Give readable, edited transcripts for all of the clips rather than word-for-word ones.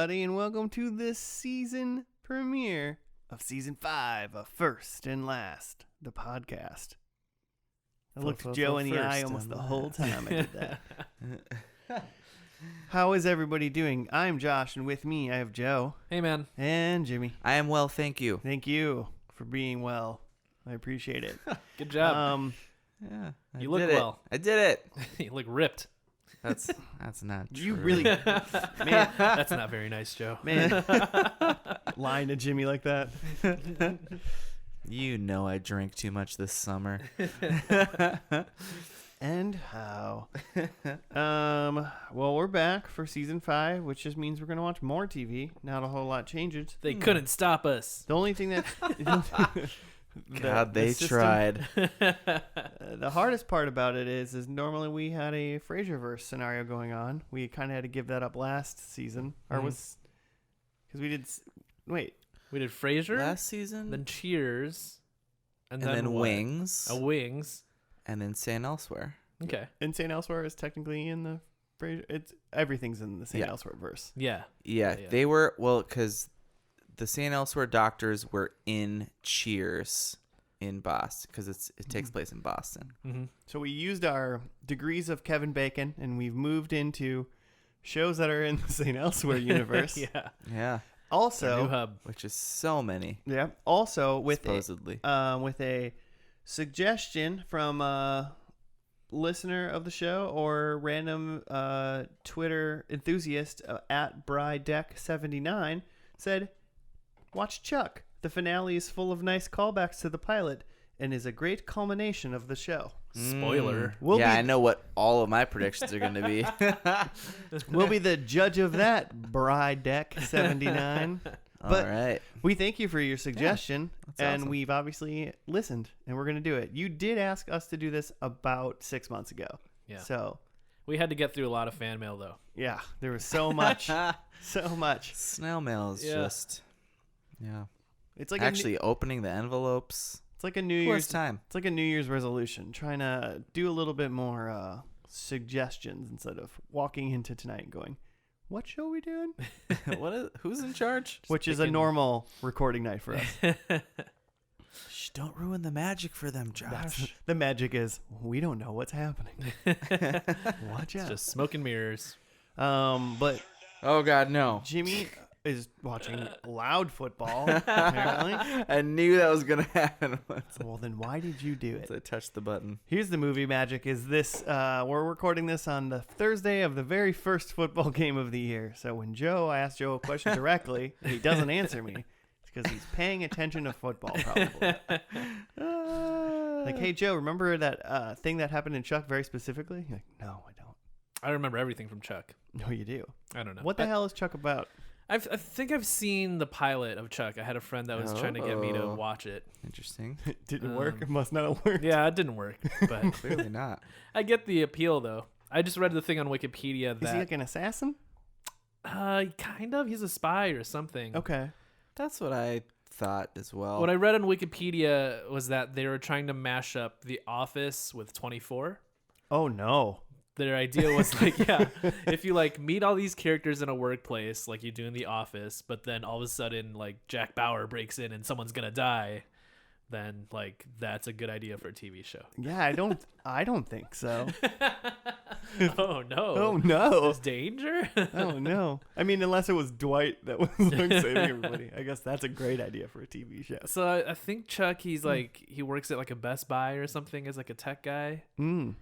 everybody, and welcome to this season premiere of Season 5 of First and Last, the podcast. I looked Joe in the eye almost the whole time I did that. How is everybody doing? I'm Josh, and with me I have Joe. Hey, man. And Jimmy. I am well, thank you. Thank you for being well. I appreciate it. Good job. Yeah, you look well. I did it. You look ripped. That's not true. You really, man. That's not very nice, Joe. Man, lying to Jimmy like that. You know I drank too much this summer. And how? Well, we're back for season 5, which just means we're gonna watch more TV. Not a whole lot changes. They couldn't stop us. The only thing that God, they tried. The hardest part about it is normally we had a Frasierverse scenario going on. We kind of had to give that up last season, or was because we did. Wait, we did Frasier last season, then Cheers, and then what? Wings, Wings, and then St. Elsewhere. Okay, Insane Elsewhere is technically in the Frasier. It's everything's in the St. Elsewhere verse. Yeah, they were because the St. Elsewhere doctors were in Cheers in Boston because it takes place in Boston. Mm-hmm. So we used our degrees of Kevin Bacon, and we've moved into shows that are in the St. Elsewhere universe. Yeah. Also, new hub, which is so many. Yeah. Also, with supposedly with a suggestion from a listener of the show or random Twitter enthusiast at BryDeck79 said, "Watch Chuck. The finale is full of nice callbacks to the pilot and is a great culmination of the show." Spoiler. I know what all of my predictions are going to be. We'll be the judge of that, BryDeck79. But all right. we thank you for your suggestion, and awesome. we've obviously listened, and we're going to do it. You did ask us to do this about 6 months ago. Yeah. So we had to get through a lot of fan mail, though. yeah, there was so much. So much. Snail mail is just, It's like actually opening the envelopes. it's like a New Year's time. It's like a New Year's resolution, trying to do a little bit more suggestions instead of walking into tonight and going, "What show are we doing?" Who's in charge? Which is a normal recording night for us. Shh, don't ruin the magic for them, Josh. The magic is we don't know what's happening. Watch out. It's just smoke and mirrors. But Oh God, no. Jimmy is watching loud football, apparently. I knew that was gonna happen once Well, then why did you do it? I touched the button. Here's the movie magic. Is this? We're recording this on the Thursday of the very first football game of the year. So when I asked Joe a question directly, and he doesn't answer me, it's because he's paying attention to football, probably. Like, hey Joe, remember that thing that happened in Chuck very specifically? You're like, no, I don't. I remember everything from Chuck. No, you do. I don't know. What the hell is Chuck about? I think I've seen the pilot of Chuck. I had a friend that was trying to get me to watch it. Interesting. It didn't work. It must not have worked. Yeah, it didn't work. But Clearly not. I get the appeal, though. I just read the thing on Wikipedia that Is he like an assassin? kind of. He's a spy or something. Okay. That's what I thought as well. What I read on Wikipedia was that they were trying to mash up The Office with 24. Oh no. Their idea was like, if you like meet all these characters in a workplace like you do in The Office, but then all of a sudden like Jack Bauer breaks in and someone's gonna die, then like that's a good idea for a TV show. Yeah, I don't think so. Oh no. Oh no. There's danger? Oh no. I mean, unless it was Dwight that was like saving everybody. I guess that's a great idea for a TV show. So I think Chuck, he's like, he works at like a Best Buy or something as like a tech guy. Mm.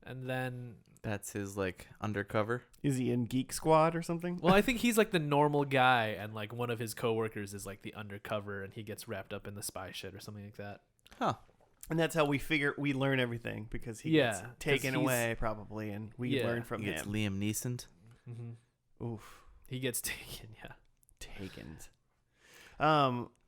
And then That's his like undercover. Is he in Geek Squad or something? well, I think he's like the normal guy, and like one of his coworkers is like the undercover, and he gets wrapped up in the spy shit or something like that. Huh. And that's how we learn everything, because he gets taken away probably, and we learn from He gets him. Liam Neeson. Mm-hmm. Oof. He gets taken, Taken.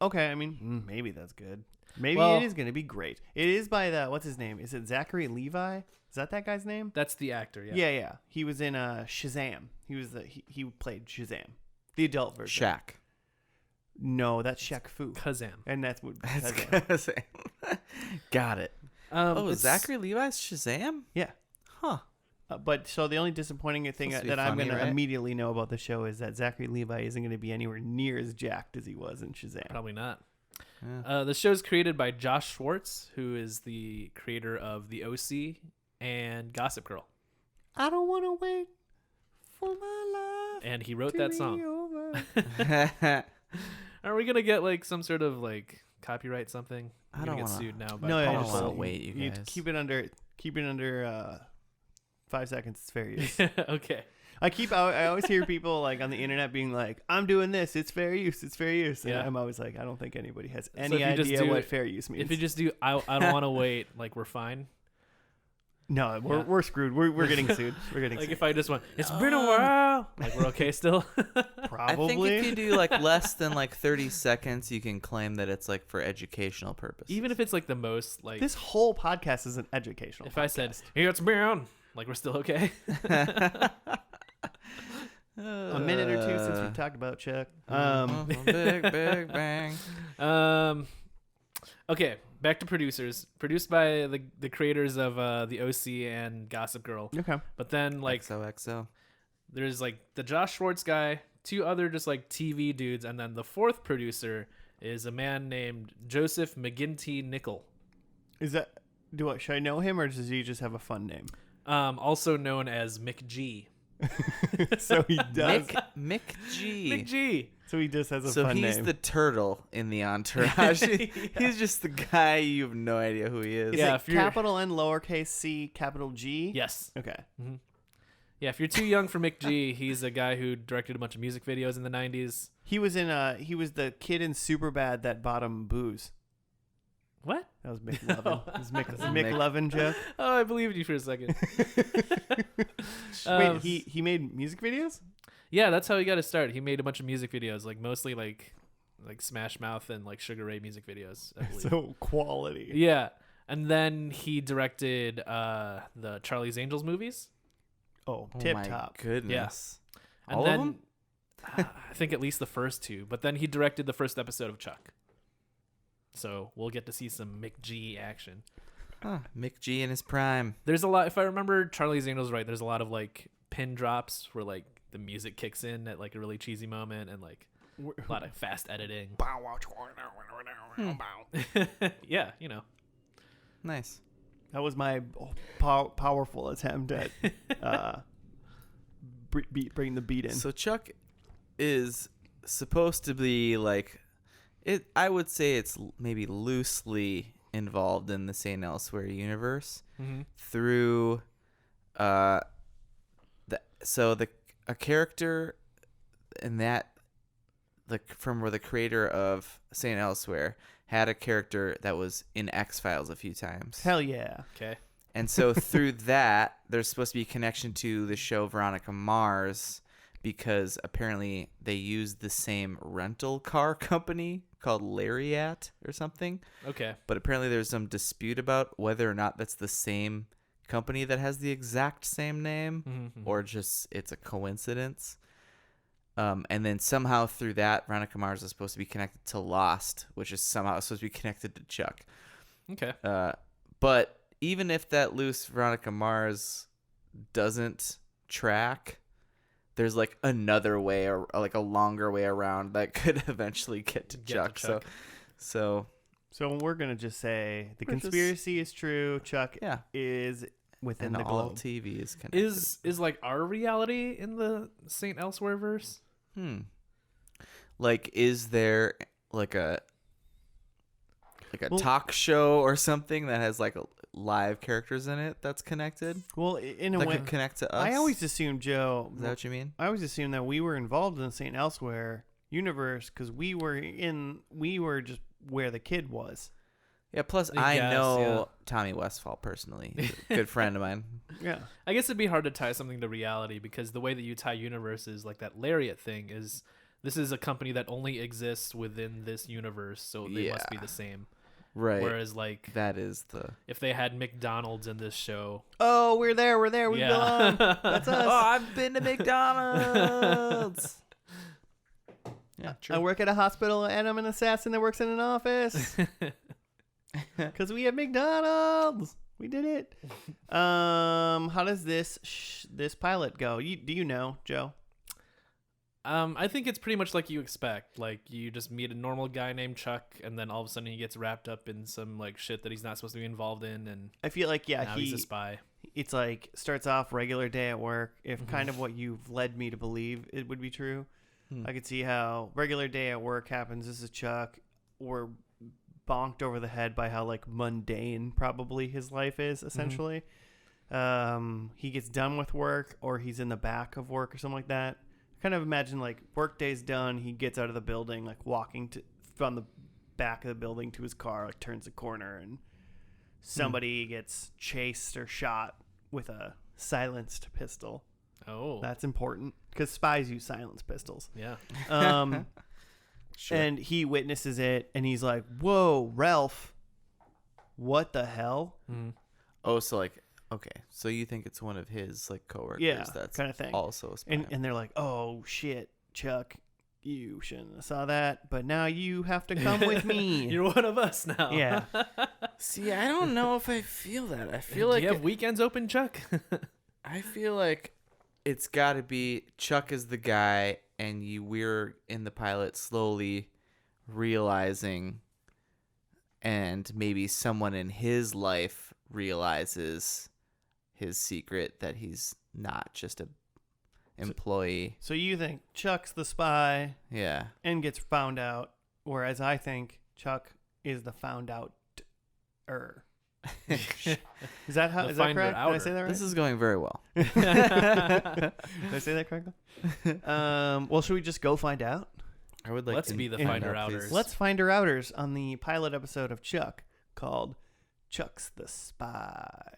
Okay, I mean, maybe that's good. Maybe Well, it is going to be great. It is by what's his name? Is it Zachary Levi? Is that guy's name? That's the actor, Yeah. He was in Shazam. He played Shazam, the adult version. Shaq. No, that's Shaq Fu. Kazam. And that's what. That's Shazam. gonna say. Got it. Zachary Levi's Shazam? Yeah. Huh. But so the only disappointing thing Supposed to be that I'm funny, going to right? immediately know about the show is that Zachary Levi isn't going to be anywhere near as jacked as he was in Shazam. Probably not. Yeah. The show's created by Josh Schwartz, who is the creator of The OC and Gossip Girl. I don't want to wait for my life. And he wrote to that be song. over. Are we gonna get like some sort of like copyright something? I We're don't gonna get wanna- sued now. By No, I yeah, don't just wanna like- wait, you guys. keep it under 5 seconds. It's fair use. Okay. I always hear people like on the internet being like, I'm doing this. It's fair use. It's fair use. And Yeah. I'm always like, I don't think anybody has if any you just idea do what it- fair use means. If you just do, I don't want to wait. Like we're fine. No, Yeah. we're screwed. We're getting sued. We're getting Like sued. if I just went, it's been a while. Like we're okay still. Probably. I think if you do like less than like 30 seconds, you can claim that it's like for educational purposes. Even if it's like the most like. This whole podcast is an educational If I podcast. said, hey, it's been, like we're still okay. A minute or two since we talked about Chuck. Big bang. Okay, back to producers. Produced by the creators of The OC and Gossip Girl. Okay. But then like XOXO. there's like the Josh Schwartz guy, two other just like TV dudes, and then the fourth producer is a man named Joseph McGinty Nickel, Is that should I know him or does he just have a fun name? also known as Mick G. So he does. Mick G. Mick G. So he just has a So fun he's name. the turtle in the entourage. Yeah. He's just the guy you have no idea who he is. Is Yeah, it if you're- capital N, lowercase c, capital G? Yes. Okay. Yeah, if you're too young for Mick G, he's a guy who directed a bunch of music videos in the 90s. He was the kid in Superbad that bought him booze. What? That was Mick Levin. It was Mick, That's a Mick Mick. Levin joke. Oh, I believed you for a second. Wait, he made music videos? Yeah, that's how he got his start. He made a bunch of music videos, like mostly like Smash Mouth and like Sugar Ray music videos, I believe. So quality. Yeah. And then he directed the Charlie's Angels movies. Oh, Oh tip my top. goodness. And All then of them? I think at least the first two. But then he directed the first episode of Chuck. So we'll get to see some Mick G action. Huh, Mick G in his prime. There's a lot, if I remember Charlie's Angels right, there's a lot of like pin drops where like the music kicks in at like a really cheesy moment and like a lot of fast editing. Yeah, you know. Nice. That was my powerful attempt at bringing the beat in. So Chuck is supposed to be like it. I would say it's maybe loosely involved in the St. Elsewhere universe Mm-hmm. through a character in that from where the creator of St. Elsewhere had a character that was in X-Files a few times. Hell yeah. Okay. And so through that, there's supposed to be a connection to the show Veronica Mars because apparently they used the same rental car company called Lariat or something. Okay. But apparently there's some dispute about whether or not that's the same company that has the exact same name Mm-hmm. or just it's a coincidence. And then somehow through that, Veronica Mars is supposed to be connected to Lost, which is somehow supposed to be connected to Chuck. Okay. But even if that loose Veronica Mars doesn't track, there's like another way or like a longer way around that could eventually get to Chuck. So So we're gonna just say the We're just- conspiracy is true. Chuck yeah, is within and the all globe. TV is connected. Is like our reality in the St. Elsewhere verse? Like, is there like a Well- talk show or something that has like live characters in it that's connected Well, in a that way, could connect to us? I always assumed, Joe. Is that what you mean? I always assumed that we were involved in the St. Elsewhere universe because we were just where the kid was. Yeah. Plus, I I guess, know yeah. Tommy Westfall personally. He's a good friend of mine. Yeah. I guess it'd be hard to tie something to reality because the way that you tie universes, like that Lariat thing, is this is a company that only exists within this universe, so they must be Yeah. the same. Right. Whereas, like, That is the. if they had McDonald's in this show, Oh, we're there. We belong. That's us. Oh, I've been to McDonald's. Yeah, true. I work at a hospital and I'm an assassin that works in an office because we have McDonald's. We did it. How does this pilot go? Do you know, Joe? I think it's pretty much like you expect. Like, you just meet a normal guy named Chuck, and then all of a sudden he gets wrapped up in some like shit that he's not supposed to be involved in, and I feel like now he's a spy. It's like starts off regular day at work. If kind of what you've led me to believe it would be true, I could see how regular day at work happens. This is Chuck. We're bonked over the head by how like mundane probably his life is essentially. He gets done with work, or he's in the back of work or something like that. Kind of imagine like work day's done, he gets out of the building, like walking from the back of the building to his car, like turns the corner, and somebody gets chased or shot with a silenced pistol. Oh, That's important because spies use silenced pistols. yeah. Sure. And he witnesses it, and he's like, "Whoa, Ralph, what the hell?" Oh, so like, okay, so you think it's one of his like coworkers? Yeah, that's kind of thing. Also a spy. And they're like, "Oh shit, Chuck, you shouldn't have saw that, but now you have to come with me." You're one of us now. Yeah. See, I don't know if I feel that. I feel Do like you have weekends open, Chuck? I feel like it's got to be Chuck is the guy, and we're in the pilot slowly realizing, and maybe someone in his life realizes his secret that he's not just a employee. So you think Chuck's the spy Yeah. and gets found out, whereas I think Chuck is the found out-er. Is that how? The Is that finder correct? Did I outer. say that right? This is going very well. Did I say that correctly? Well, should we just go find out? I would like Let's to be the find finder out, please. outers. Let's find her outers on the pilot episode of Chuck called Chuck's the Spy.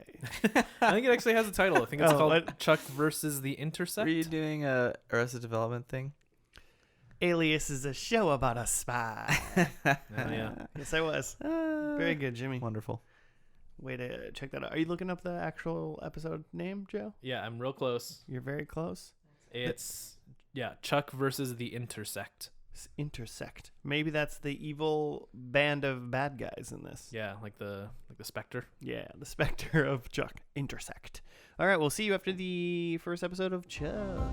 I think it actually has a title. I think it's Oh, called what? Chuck versus the Intercept. Were you doing a Arrested Development thing? Alias is a show about a spy. Oh, yeah. Yes, I was. Very good, Jimmy. Wonderful. Way to check that out. Are you looking up the actual episode name, Joe? Yeah, I'm real close. You're very close. It's Chuck versus the Intersect. Intersect. Maybe that's the evil band of bad guys in this. Yeah, like the Spectre. Yeah, the specter of Chuck. Intersect. All right, we'll see you after the first episode of Chuck.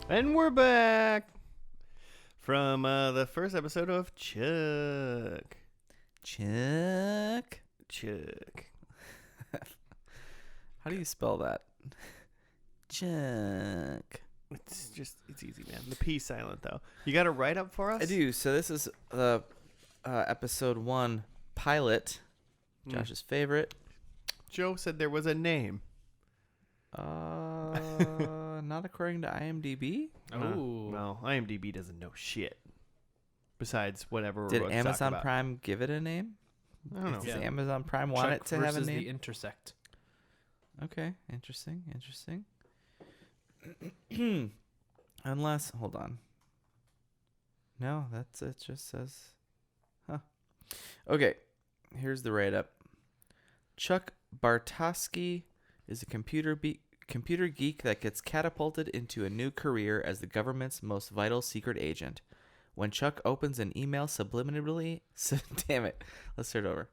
And we're back from the first episode of Chuck. Chuck. Chuck. How do you spell that? Chuck. It's easy, man. The P silent, though. You got to write up for us? I do. So this is the episode 1 pilot. Josh's favorite. Joe said there was a name. Not according to IMDb. Oh. No, IMDb doesn't know shit. Besides whatever we're Did about to talk Amazon about. Prime give it a name? I don't know. Does Yeah. Amazon Prime want Chuck it to have a versus name? the Intersect. Okay, interesting. Unless, hold on. No, that's it. Just says, huh? Okay, here's the write-up. Chuck Bartosky is a computer geek that gets catapulted into a new career as the government's most vital secret agent. When Chuck opens an email subliminally, damn it. Let's start over.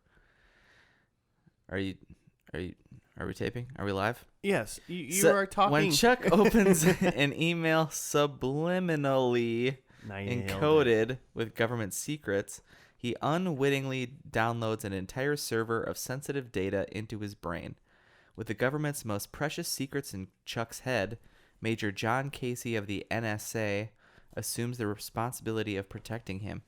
Are we taping? Are we live? Yes, you So, are talking. When Chuck opens an email subliminally encoded with government secrets, he unwittingly downloads an entire server of sensitive data into his brain. With the government's most precious secrets in Chuck's head, Major John Casey of the NSA assumes the responsibility of protecting him.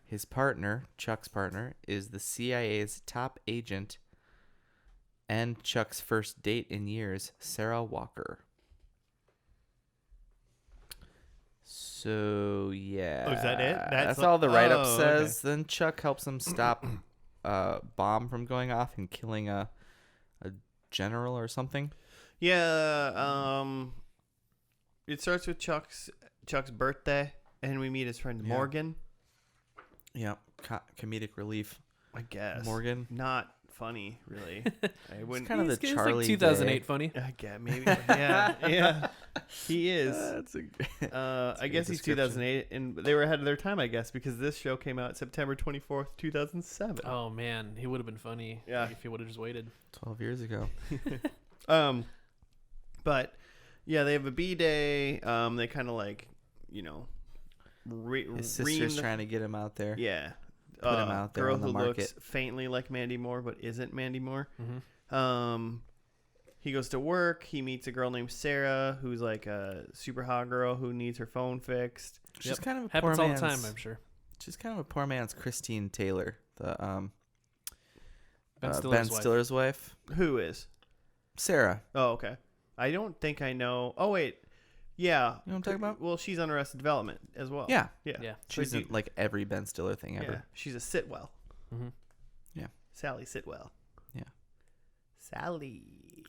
His partner, Chuck's partner, is the CIA's top agent and Chuck's first date in years, Sarah Walker. So, yeah. Oh, is that it? That's like- all the write-up oh, says. Then Chuck helps him stop a bomb from going off and killing a general or something. Yeah, it starts with Chuck's birthday, and we meet his friend Yeah. Morgan. Yeah, comedic relief. I guess Morgan. Not funny, really. I wouldn't. kind of the It's Charlie like 2008 Day. funny. I get maybe. Yeah, yeah. He is. That's I a guess good he's description. 2008, and they were ahead of their time, I guess, because this show came out September 24th, 2007. Oh man, he would have been funny. Yeah. If he would have just waited. 12 years ago. But yeah, they have a B-day. They kind of like, you know, His sister's trying to get him out there. Yeah. Put him out there girl on the who market. looks faintly like Mandy Moore, but isn't Mandy Moore. Mm-hmm. He goes to work. He meets a girl named Sarah, who's like a super hot girl who needs her phone fixed. She's kind of a Happens poor all man's, the time, I'm sure. She's kind of a poor man's Christine Taylor, the Ben Ben Stiller's wife. Who is? Sarah. Oh, okay. I don't think I know. Oh, wait. Yeah. You know what I'm talking about? Well, she's on Arrested Development as well. Yeah. Yeah. Yeah. She's So in like every Ben Stiller thing yeah. ever. She's a Sitwell. Mm-hmm. Yeah. Sally Sitwell. Yeah. Sally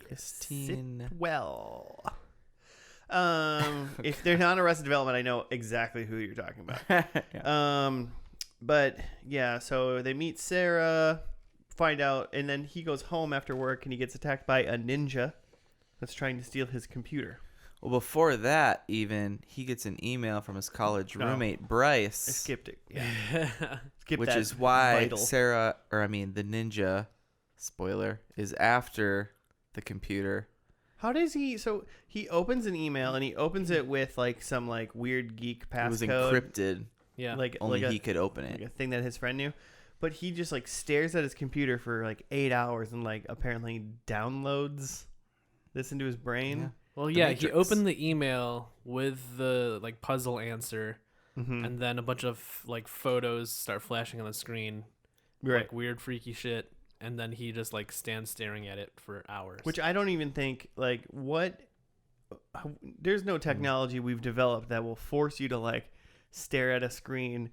Christine. Sitwell. If they're not Arrested Development, I know exactly who you're talking about. Yeah. But yeah, so they meet Sarah, find out, and then he goes home after work and he gets attacked by a ninja that's trying to steal his computer. Well, before that, even he gets an email from his college No. roommate I Bryce, skipped it. Yeah. Skip which that is why vital. the ninja, spoiler, is after the computer. How does he? So he opens an email and he opens it with like some like weird geek passcode. It was encrypted. Yeah. Like Only like he could open like it. a thing that his friend knew. But he just like stares at his computer for like 8 hours and like apparently downloads this into his brain. Yeah. Well, The yeah, he Matrix. opened the email with the like puzzle answer, Mm-hmm. and then a bunch of like photos start flashing on the screen, Right. like weird, freaky shit, and then he just like stands staring at it for hours. Which I don't even think like what. There's no technology we've developed that will force you to like stare at a screen,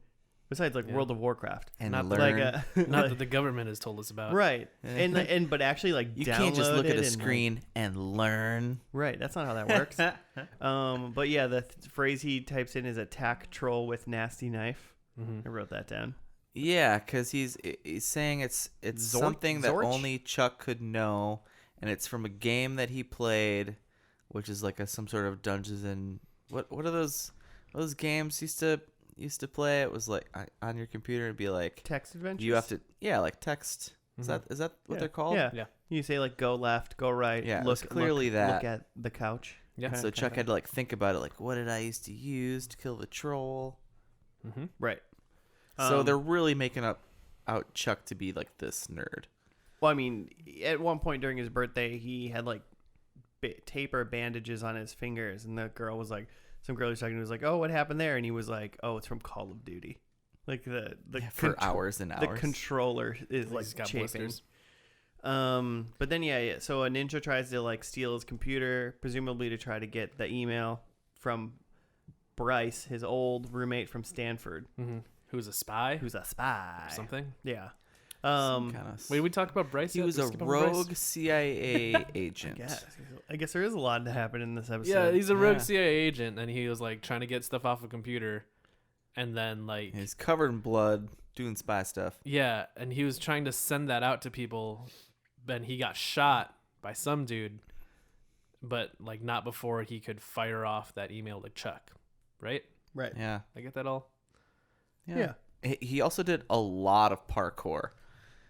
besides like Yeah. World of Warcraft. And Not learn. Like not that the government has told us about. right. And but actually like You can't just download look at it a and, screen and learn. right. That's not how that works. But yeah, the phrase he types in is attack troll with nasty knife. Mm-hmm. I wrote that down. Yeah, because he's saying it's something that Zorch? only Chuck could know, and it's from a game that he played, which is like some sort of Dungeons and what are those games used to play? It was like on your computer and be like Text adventures. you have to like text. Is Mhm. that what Yeah. they're called? Yeah. Yeah. You say like go left, go right. Yeah, it Look was clearly that. Look at the couch. Yeah. So Chuck had to like think about it, like what did I used to use to kill the troll? Mm-hmm. Right. So they're really making out Chuck to be like this nerd. Well, I mean, at one point during his birthday, he had like tape or bandages on his fingers, and the girl was like, some girl he was talking to was like, "Oh, what happened there?" And he was like, "Oh, it's from Call of Duty." Like the For hours and the hours. controller is like He's got chafing. blisters. But then yeah. So a ninja tries to like steal his computer, presumably to try to get the email from Bryce, his old roommate from Stanford, Mm-hmm. Who's a spy? who's a spy. Something? Yeah. Wait, we talked about Bryce. He yet? was Did we a skip over Bryce? rogue CIA agent. I guess there is a lot to happen in this episode. Yeah, he's a rogue Yeah. CIA agent, and he was like trying to get stuff off a computer, and then like He's covered in blood, doing spy stuff. yeah, and he was trying to send that out to people, then he got shot by some dude, but like not before he could fire off that email to Chuck, right? right. Yeah. I get that all. Yeah. He also did a lot of parkour,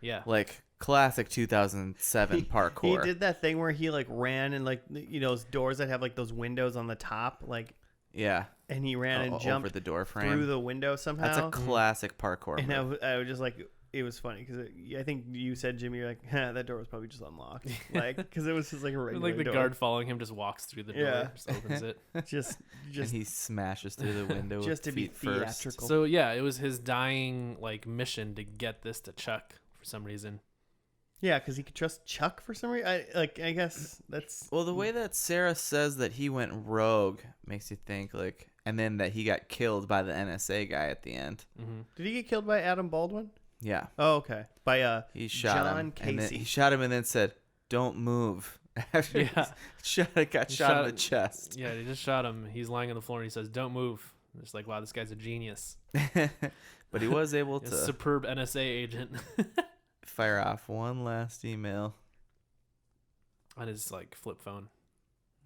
Yeah, like classic 2007 parkour. He did that thing where he like ran and like those doors that have like those windows on the top, like, Yeah. and he ran and jumped over the door frame. through the window somehow. That's a classic parkour. And move. I was just like, it was funny because I think you said, Jimmy, you're like, that door was probably just unlocked, like because it was just like a regular like the door. guard following him just walks through the door, Yeah. just opens it. just and he smashes through the window just to with be feet first. theatrical. So yeah, it was his dying like mission to get this to Chuck for some reason. yeah, because he could trust Chuck for some reason. I guess that's Well, the way that Sarah says that he went rogue makes you think like, and then that he got killed by the NSA guy at the end. Mm-hmm. Did he get killed by Adam Baldwin? Yeah, Oh, okay. By he shot John him. And then Casey. he shot him and then said, "Don't move." After Yeah. got shot in the chest. Yeah, they just shot him. He's lying on the floor and he says, "Don't move." I'm just like, wow, this guy's a genius. But he was able A to superb NSA agent fire off one last email. on his like flip phone.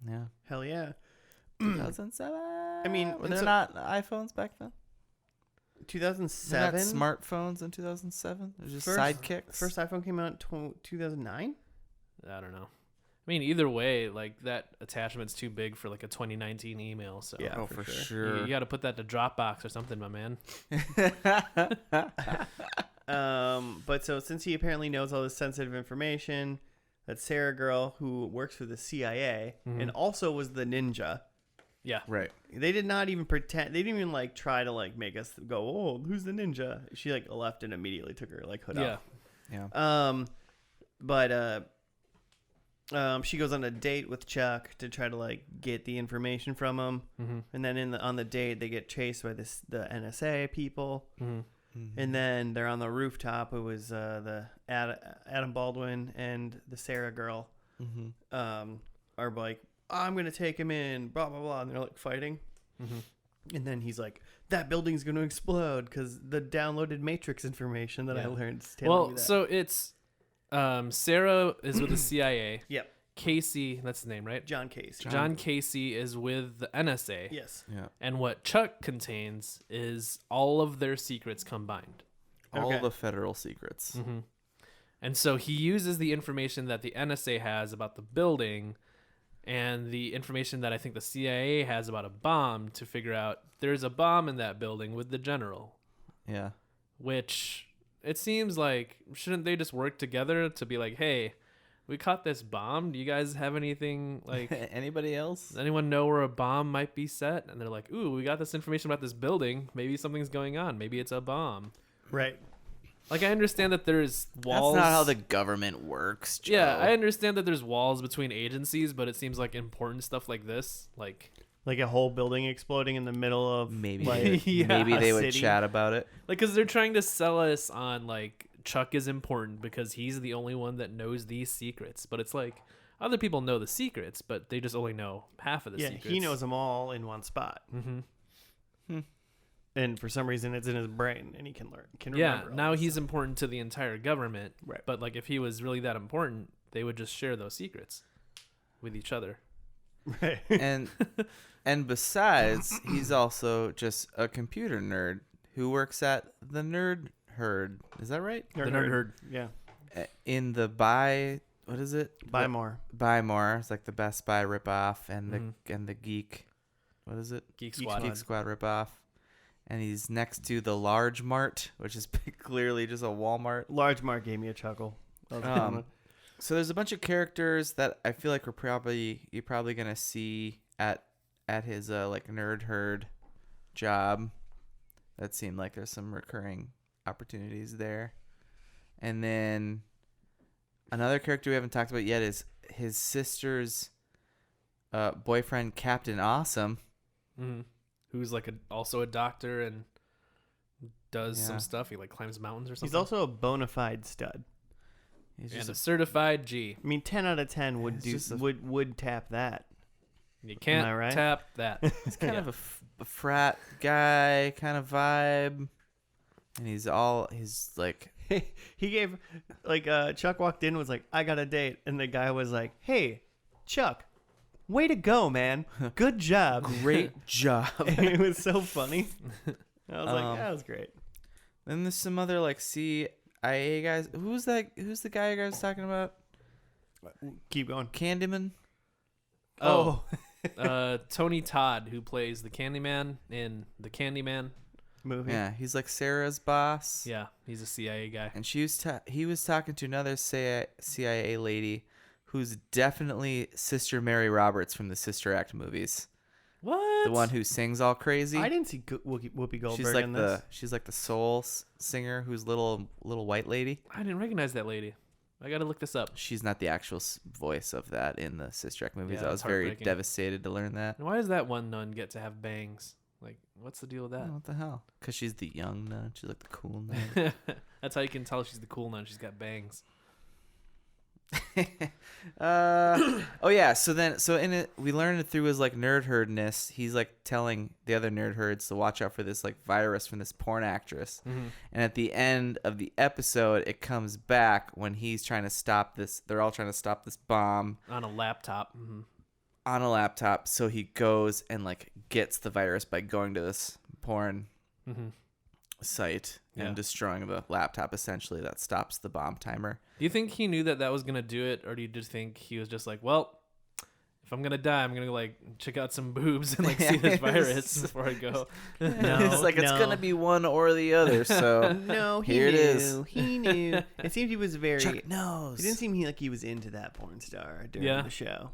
Yeah. Hell yeah. 2007. I mean, were there not iPhones back then? 2007. Were not smartphones in 2007. It was just First- sidekicks. First iPhone came out 2009. I don't know. I mean, either way, like that attachment's too big for like a 2019 email. So Yeah. oh, for for sure. sure. you got to put that to Dropbox or something, my man. But so since he apparently knows all this sensitive information, that Sarah girl who works for the CIA and also was the ninja. Yeah. Right. They did not even pretend. They didn't even like try to like make us go, oh, who's the ninja? She like left and immediately took her like hood Yeah. off. Yeah. But she goes on a date with Chuck to try to like get the information from him, and then on the date they get chased by the NSA people, and then they're on the rooftop. It was the Adam Baldwin and the Sarah girl are like, I'm gonna take him in, blah blah blah, and they're like fighting, and then he's like, that building's gonna explode because the downloaded Matrix information that I learned. Is telling me Well, that. so it's Sarah is with the CIA. Yep. Casey, that's his name, right? John Casey. John Casey is with the NSA. Yes. Yeah. And what Chuck contains is all of their secrets combined. All Okay. the federal secrets. And so he uses the information that the NSA has about the building and the information that I think the CIA has about a bomb to figure out there's a bomb in that building with the general. Yeah. Which it seems like, shouldn't they just work together to be like, hey, we caught this bomb. Do you guys have anything like Anybody else? does anyone know where a bomb might be set? And they're like, ooh, we got this information about this building. Maybe something's going on. Maybe it's a bomb. Right. Like, I understand that there's walls. That's not how the government works, Joe. Yeah, I understand that there's walls between agencies, but it seems like important stuff like this, like Like a whole building exploding in the middle of maybe like, Yeah. maybe they a would city. chat about it. because they're trying to sell us on, like, Chuck is important because he's the only one that knows these secrets. But it's like, other people know the secrets, but they just only know half of the Yeah, secrets. he knows them all in one spot. And for some reason, it's in his brain, and he can learn. Can Yeah, remember all now this he's stuff. important to the entire government. Right. But, like, if he was really that important, they would just share those secrets with each other. Right. And besides, he's also just a computer nerd who works at the Nerd Herd. Is that right? The Nerd Herd. Yeah. In the what is it? Buy more. Buy More. It's like the Best Buy ripoff and the Geek. What is it? Geek Squad. Geek Squad ripoff. And he's next to the Large Mart, which is clearly just a Walmart. Large Mark gave me a chuckle. That was a good one. So there's a bunch of characters that I feel like you're probably gonna see at his like Nerd Herd job. That seemed like there's some recurring opportunities there. And then another character we haven't talked about yet is his sister's boyfriend, Captain Awesome. Who's like also a doctor and does Yeah. some stuff. He like climbs mountains or something. He's also a bona fide stud. He's and just a certified G. I mean, 10 out of 10 would It's do just a- would tap that. You can't I right? tap that. he's kind of a frat guy kind of vibe. And he's like, He gave, like, Chuck walked in and was like, I got a date. And the guy was like, hey, Chuck, way to go, man. Good job. great job. It was so funny. I was like, that was great. Then there's some other like CIA guys. Who's the guy you guys talking about? Keep going. Candyman? Oh. Tony Todd, who plays the Candyman in the Candyman. Movie. Yeah, he's like Sarah's boss. Yeah, he's a CIA guy. And he was talking to another CIA lady who's definitely Sister Mary Roberts from the Sister Act movies. What? The one who sings all crazy. I didn't see Whoopi Goldberg She's like in this. she's like the soul singer who's little white lady. I didn't recognize that lady. I gotta look this up. She's not the actual voice of that in the Sister Act movies. Yeah, I was that's very heartbreaking. devastated to learn that. And why does that one nun get to have bangs? Like, what's the deal with that? Oh, what the hell? Because she's the young nun. She's like the cool nun. That's how you can tell she's the cool nun. She's got bangs. Oh yeah. So in it, we learned it through his like nerd herdness. He's like telling the other nerd herds to watch out for this like virus from this porn actress. And at the end of the episode, it comes back when he's trying to stop this. They're all trying to stop this bomb On a laptop. on a laptop. So he goes and like gets the virus by going to this porn site and destroying the laptop. Essentially, that stops the bomb timer. Do you think he knew that was gonna do it, or do you just think he was just like, well, if I'm gonna die, I'm gonna like check out some boobs and like see this virus before I go? It's like it's gonna be one or the other. So no, he here knew. it is. He knew. It seemed he was very. Chuck knows. It didn't seem like he was into that porn star during the show.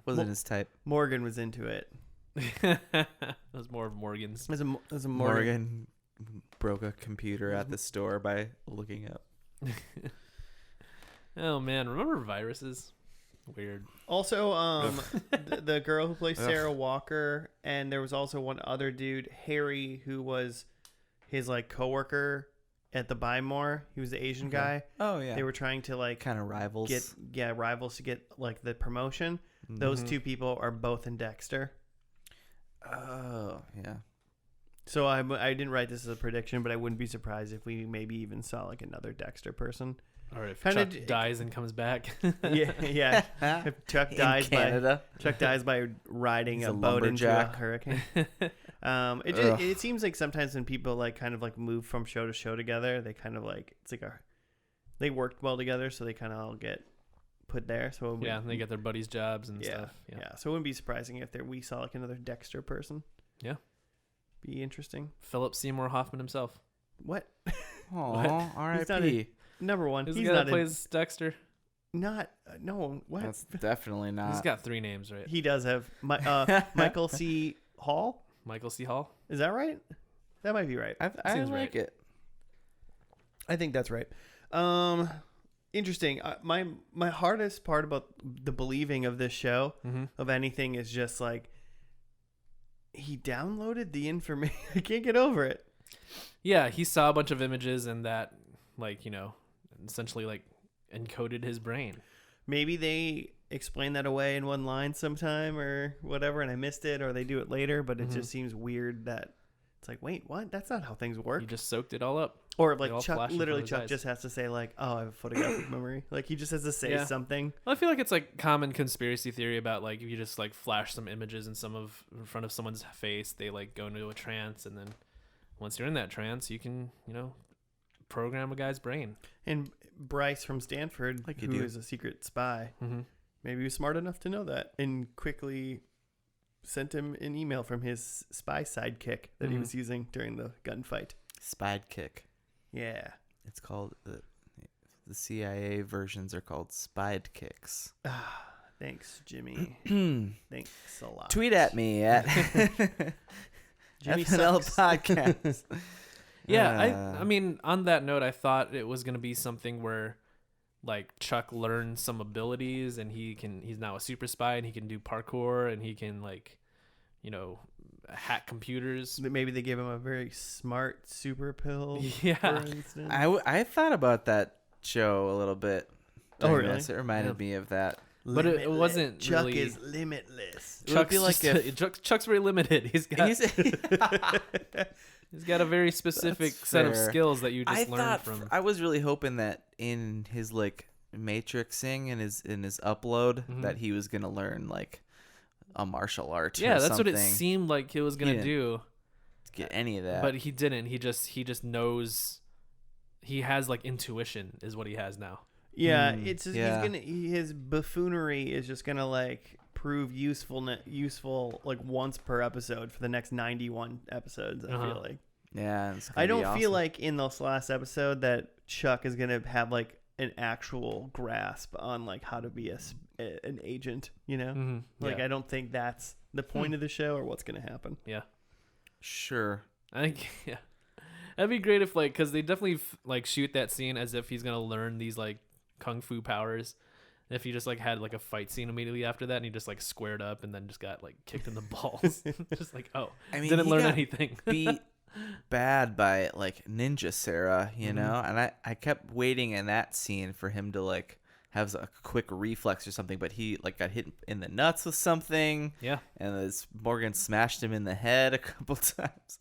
Wasn't his type. Morgan was into it. That was more of Morgan's. It was a Morgan broke a computer at the store by looking up. Oh man, remember viruses? Weird. Also, the girl who plays Sarah Walker, and there was also one other dude, Harry, who was his like coworker at the Buy More. He was the Asian guy. Oh yeah. They were trying to like kind of rivals. Rivals to get like the promotion. Those two people are both in Dexter. Oh yeah. So I didn't write this as a prediction, but I wouldn't be surprised if we maybe even saw like another Dexter person. Or if Kinda Chuck dies and comes back. Yeah. If Chuck dies by riding a boat into a lumberjack. hurricane. It seems like sometimes when people like kind of like move from show to show together, they kind of like they worked well together, so they kind of all get put there. So they get their buddies' jobs and stuff. Yeah. So it wouldn't be surprising if we saw like another Dexter person. Yeah. Be interesting. Philip Seymour Hoffman himself. What? Oh, R.I.P. Number one. Who's He's the guy not that plays Dexter? Not no. What? That's definitely not. He's got 3 names, right? He does have Michael C. Hall. Michael C. Hall. Is that right? That might be right. I Seems like right. it. I think that's right. Interesting. My hardest part about the believing of this show of anything is just like he downloaded the information. I can't get over it. Yeah, he saw a bunch of images and that, like, essentially like encoded his brain. Maybe they explain that away in one line sometime or whatever, and I missed it, or they do it later. But it just seems weird that it's like, wait, what? That's not how things work. He just soaked it all up. Or like all Chuck eyes. just has to say like, oh, I have a photographic memory. Like he just has to say something. Well, I feel like it's like common conspiracy theory about like if you just like flash some images in front of someone's face, they like go into a trance, and then once you're in that trance, you can program a guy's brain. And Bryce from Stanford, who is a secret spy, maybe he was smart enough to know that and quickly sent him an email from his spy sidekick that he was using during the gunfight. Spidekick. Yeah. It's called the CIA versions are called Spidekicks. Thanks, Jimmy. Thanks a lot. Tweet at me at Jimmy FNL sucks. Podcast. Yeah, I mean, on that note, I thought it was gonna be something where like Chuck learned some abilities and he's now a super spy and he can do parkour and he can like, hack computers. Maybe they gave him a very smart super pill. Yeah. For instance. I thought about that show a little bit. Oh, really? It reminded me of that. But it wasn't Chuck really... is limitless. Chuck's very limited. He's got a very specific set of skills that you just learn from. I was really hoping that in his like matrixing and in his upload that he was gonna learn like a martial art. Yeah, or that's something. what it seemed like he was gonna do. Get any of that, but he didn't. He just knows. He has like intuition, is what he has now. Yeah, it's just, his buffoonery is just gonna like prove useful like once per episode for the next 91 episodes. I feel like. Yeah, I don't feel like in this last episode that Chuck is gonna have like an actual grasp on like how to be an agent. I don't think that's the point of the show or what's gonna happen. Yeah, sure. I think that'd be great if like because they definitely like shoot that scene as if he's gonna learn these like kung fu powers. If he just like had like a fight scene immediately after that and he just like squared up and then just got like kicked in the balls. Just like, didn't learn anything. Beat bad by like Ninja Sarah, and I kept waiting in that scene for him to like have a quick reflex or something, but he like got hit in the nuts with something. Yeah. And Morgan smashed him in the head a couple times.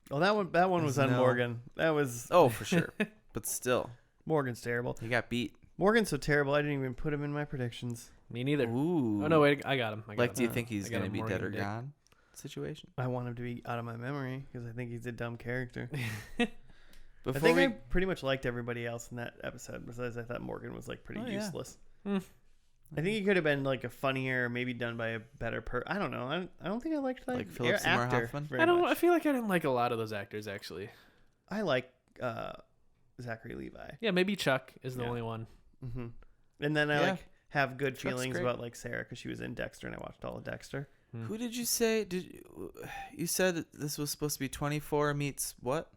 Well, that one was on Morgan. That was for sure. But still, Morgan's terrible. He got beat. Morgan's so terrible. I didn't even put him in my predictions. Me neither. Ooh. Oh no, wait, I got him. Do you think he's I got gonna a be Morgan dead or dick. gone? Situation. I want him to be out of my memory because I think he's a dumb character. Before I think we I pretty much liked everybody else in that episode besides I thought Morgan was like pretty Oh, yeah. useless. Hmm. I think he could have been like a funnier, maybe done by a better I don't know. I don't think I liked that Like Philip Seymour actor Hoffman? very I don't. I much. feel like I didn't like a lot of those actors actually. I like Zachary Levi. Yeah, maybe Chuck is the Yeah. only one. Hmm. And then I Yeah. like have good Chuck's feelings great. about like Sarah because she was in Dexter and I watched all of Dexter. Hmm. Who did you say? You said this was supposed to be 24 meets what?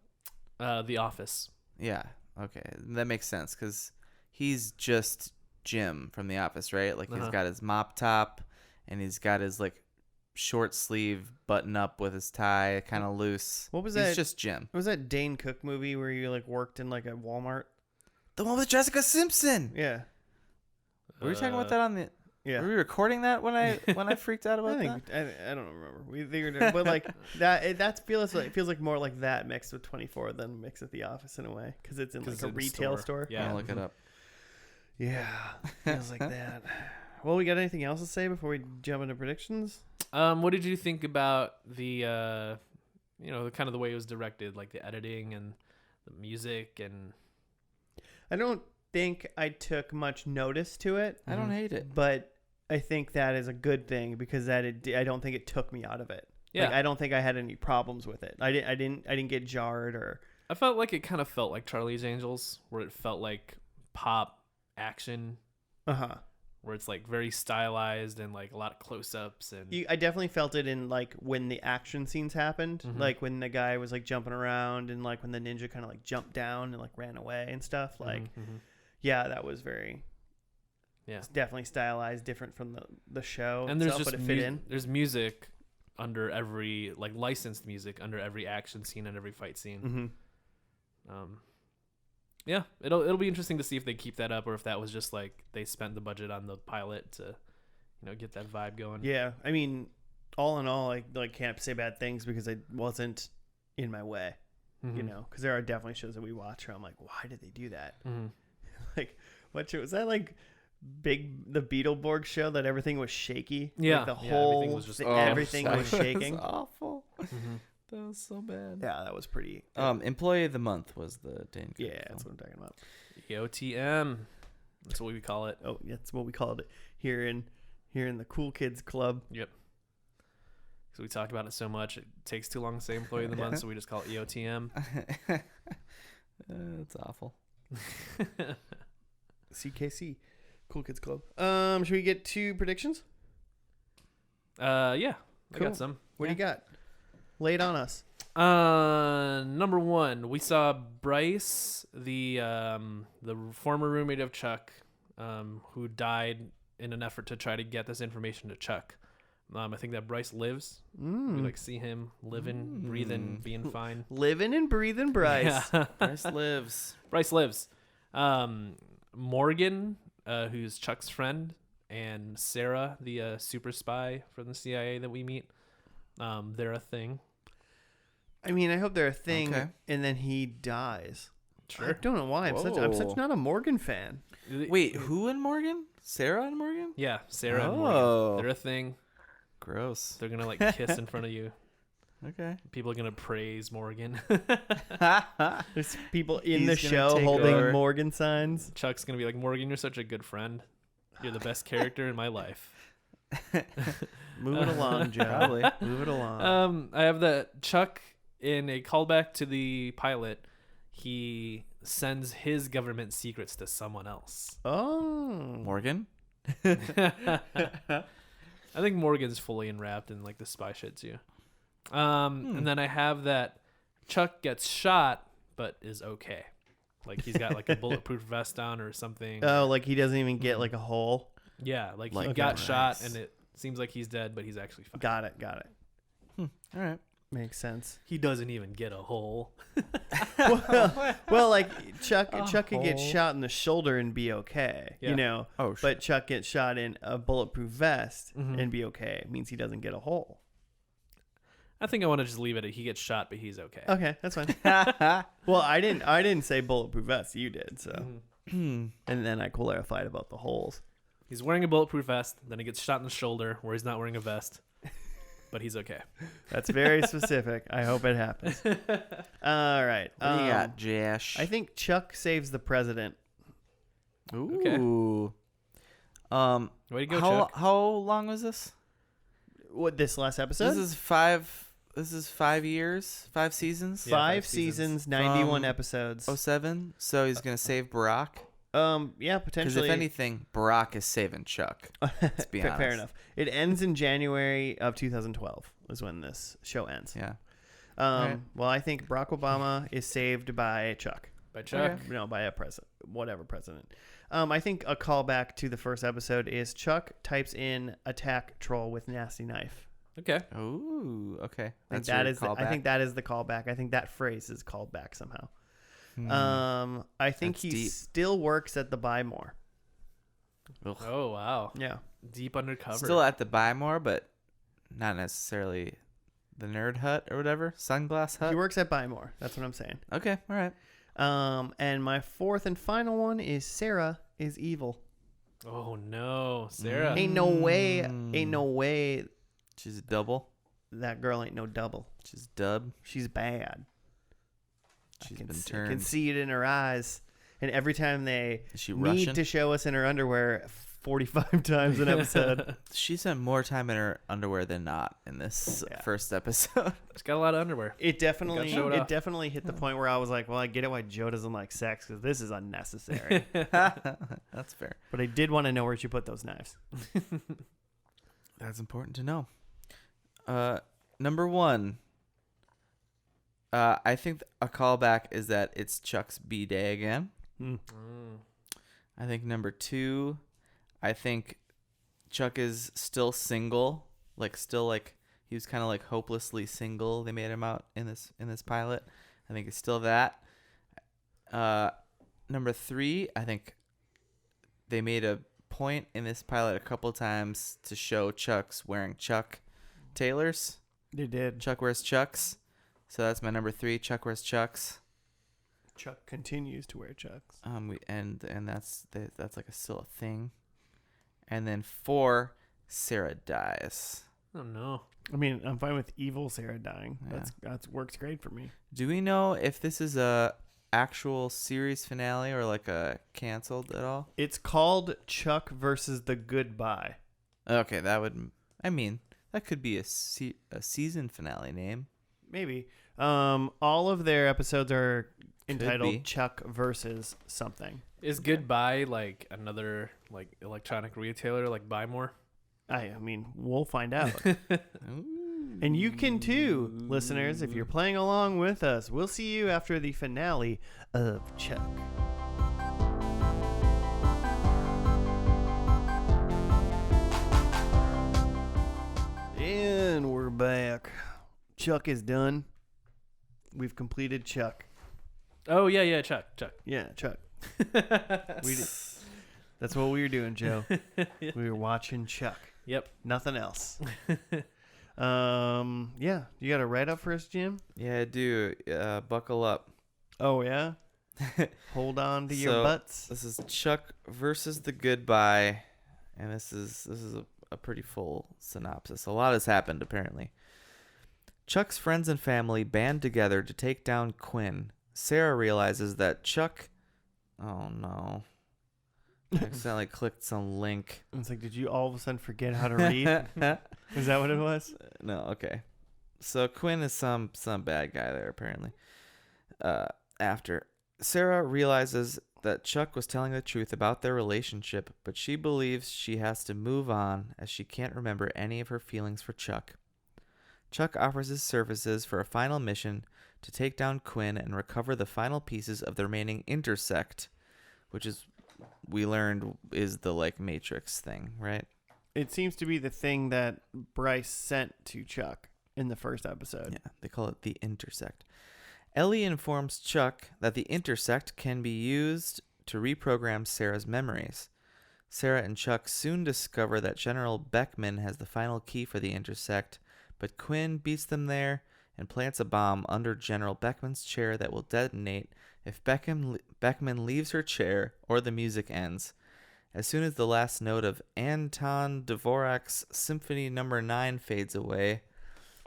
The Office. Yeah. Okay, that makes sense because he's just Jim from The Office, right? Like he's Uh-huh. got his mop top and he's got his like short sleeve button up with his tie kind of loose. What was He's that? just Jim. What was that Dane Cook movie where you like worked in like a Walmart? The one with Jessica Simpson. Yeah. Were we talking about that on the? Yeah. Were we recording that when I freaked out about I that? think I don't remember. We figured it, but like that feels like more like that mixed with 24 than mixed with The Office in a way because it's in 'Cause like a it's in retail store. store. Yeah. I'll look it up. Yeah, feels like that. Well, we got anything else to say before we jump into predictions? What did you think about the the kind of the way it was directed, like the editing and the music and I don't think I took much notice to it, I don't hate it. but I think that is a good thing because I don't think it took me out of it. yeah. Like, I don't think I had any problems with it. I didn't get jarred or I felt like it kind of felt like Charlie's Angels, where it felt like pop action, where it's like very stylized and like a lot of close-ups and I definitely felt it in like when the action scenes happened, Mhm. like when the guy was like jumping around and like when the ninja kind of like jumped down and like ran away and stuff. Like, Mhm. yeah, that was very, Yeah. it's definitely stylized, different from the show And there's itself, just but it fit in. there's music under every like licensed music under every action scene and every fight scene. Mm-hmm. Yeah, it'll be interesting to see if they keep that up or if that was just like they spent the budget on the pilot to, get that vibe going. Yeah, I mean, all in all, I like can't say bad things because it wasn't in my way, Mhm. because there are definitely shows that we watch where I'm like, why did they do that? Mhm. Like, what show was that? Like, the Beetleborg show that everything was shaky. Yeah, like the yeah, whole everything was just everything that was was shaking. awful. Mhm. That was so bad. Yeah, that was pretty. Employee of the month was the Dane Cook Yeah, film. that's what I'm talking about. EOTM. That's what we call it. Oh, that's what we called it here in the Cool Kids Club. Yep. Because we talk about it so much, it takes too long to say employee of the month, so we just call it EOTM. It's awful. CKC, Cool Kids Club. Should we get to predictions? Yeah, I Cool. got some. What do you got? Lay it on us. Number one, we saw Bryce, the former roommate of Chuck, who died in an effort to try to get this information to Chuck. I think that Bryce lives. We like see him living, breathing, being fine. Living and breathing Bryce. Yeah. Bryce lives. Bryce lives. Morgan, who's Chuck's friend, and Sarah, the super spy from the CIA that we meet. They're a thing. I mean, I hope they're a thing, Okay. and then he dies. Sure. I don't know why. I'm Whoa. such not a Morgan fan. Wait, who and Morgan? Sarah and Morgan? Yeah, Sarah and Oh. Morgan. They're a thing. Gross. They're gonna like kiss in front of you. Okay. People are gonna praise Morgan. There's people in He's the gonna show take holding over. Morgan signs. Chuck's gonna be like, Morgan, you're such a good friend. You're the best character in my life. Move it along, Joe. Probably. Move it along. I have that Chuck in a callback to the pilot. He sends his government secrets to someone else. Oh. Morgan? I think Morgan's fully enwrapped in like the spy shit too. And then I have that Chuck gets shot but is okay. Like he's got like a bulletproof vest on or something. Oh, like he doesn't even get like a hole. Yeah, like he Like got a shot rice. and it seems like he's dead, but he's actually fine. Got it. All right. Makes sense. He doesn't even get a hole. Well, like Chuck could get hole. shot in the shoulder and be okay, Yeah. Oh, But Chuck gets shot in a bulletproof vest Mhm. and be okay. It means he doesn't get a hole. I think I want to just leave it at he gets shot, but he's okay. Okay, that's fine. Well, I didn't say bulletproof vest. You did. So Mhm. And then I clarified about the holes. He's wearing a bulletproof vest. Then he gets shot in the shoulder where he's not wearing a vest. But he's okay. That's very specific. I hope it happens. All right. What do you got, Josh? I think Chuck saves the president. Ooh. Okay. Way to go, Chuck. How long was this? What, this last episode? This is 5 years, 5 seasons. Yeah, 5 5 seasons, seasons. 91 From episodes. 07. So he's gonna save Barack. Yeah, Because potentially. if anything, Barack is saving Chuck. Let's be honest. Fair enough. It ends in January of 2012 is when this show ends. Yeah. Right. Well, I think Barack Obama is saved by Chuck. By Chuck. Okay. No, by a president, whatever president. I think a callback to the first episode is Chuck types in attack troll with nasty knife. Okay. Ooh. Okay. I think That's your that is. I callback? think that is the callback. I think that phrase is called back somehow. I think That's he deep. still works at the Buy More. Ugh. Oh, wow. Yeah. Deep undercover. Still at the Buy More, but not necessarily the Nerd Hut or whatever. Sunglass Hut. He works at Buy More. That's what I'm saying. Okay. All right. And my fourth and final one is Sarah is evil. Oh, no. Sarah. Ain't no way She's a double. that girl ain't no double. She's dub. She's bad. She's I can been see, I can turned. see it in her eyes. And every time they Is she need Russian? to show us in her underwear 45 times an episode. She spent more time in her underwear than not in this Yeah. first episode. She's got a lot of underwear. It definitely showed off. hit the point where I was like, well, I get it why Joe doesn't like sex because this is unnecessary. That's fair. But I did want to know where she put those knives. That's important to know. Number 1. I think a callback is that it's Chuck's B-Day again. Mm. I think number 2, I think Chuck is still single, he was kind of like hopelessly single. They made him out in this pilot. I think it's still that. Number 3, I think they made a point in this pilot a couple times to show Chuck's wearing Chuck Taylors. They did. Chuck wears Chucks. So that's my number 3. Chuck wears Chucks. Chuck continues to wear Chucks. And that's like still a thing. And then 4, Sarah dies. Oh, no. I mean, I'm fine with evil Sarah dying. Yeah. That's works great for me. Do we know if this is a actual series finale or like a canceled at all? It's called Chuck versus the Goodbye. Okay, that could be a season finale name. Maybe. All of their episodes are be. entitled Chuck versus something. Is Goodbye like another like electronic retailer like Buy More? I mean, we'll find out. And you can too, listeners, if you're playing along with us. We'll see you after the finale of Chuck. And we're back. Chuck is done. We've completed Chuck. Oh, yeah, Chuck. Yeah, Chuck. That's what we were doing, Joe. We were watching Chuck. Yep. Nothing else. Yeah. You got a write up for us, Jim? Yeah, I do. Buckle up. Oh yeah. Hold on to your So, butts. This is Chuck versus the Goodbye, and this is a pretty full synopsis. A lot has happened apparently. Chuck's friends and family band together to take down Quinn. Sarah realizes that Chuck. Oh no! I accidentally clicked some link. It's like, did you all of a sudden forget how to read? Is that what it was? No, okay. So Quinn is some bad guy there apparently. After Sarah realizes that Chuck was telling the truth about their relationship, but she believes she has to move on as she can't remember any of her feelings for Chuck. Chuck offers his services for a final mission to take down Quinn and recover the final pieces of the remaining intersect, which is we learned is the like Matrix thing, right? It seems to be the thing that Bryce sent to Chuck in the first episode. Yeah, they call it the intersect. Ellie informs Chuck that the intersect can be used to reprogram Sarah's memories. Sarah and Chuck soon discover that General Beckman has the final key for the intersect, but Quinn beats them there and plants a bomb under General Beckman's chair that will detonate if Beckman leaves her chair or the music ends. As soon as the last note of Anton Dvorak's Symphony No. 9 fades away...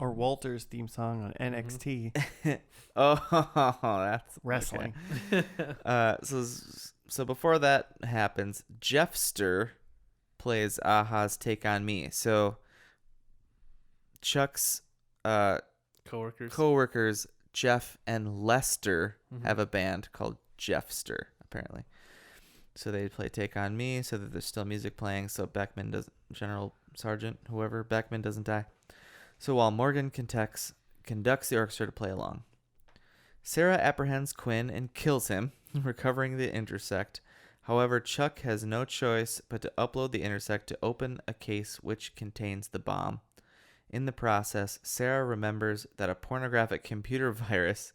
Or Walter's theme song on NXT. Oh, that's... Wrestling. Okay. So before that happens, Jeffster plays Aha's Take on Me. So Chuck's co-workers Jeff and Lester have a band called Jeffster, apparently. So they play Take on Me so that there's still music playing so Beckman doesn't, General Sergeant, whoever, Beckman doesn't die. So while Morgan conducts the orchestra to play along. Sarah apprehends Quinn and kills him, recovering the intersect. However, Chuck has no choice but to upload the intersect to open a case which contains the bomb. In the process, Sarah remembers that a pornographic computer virus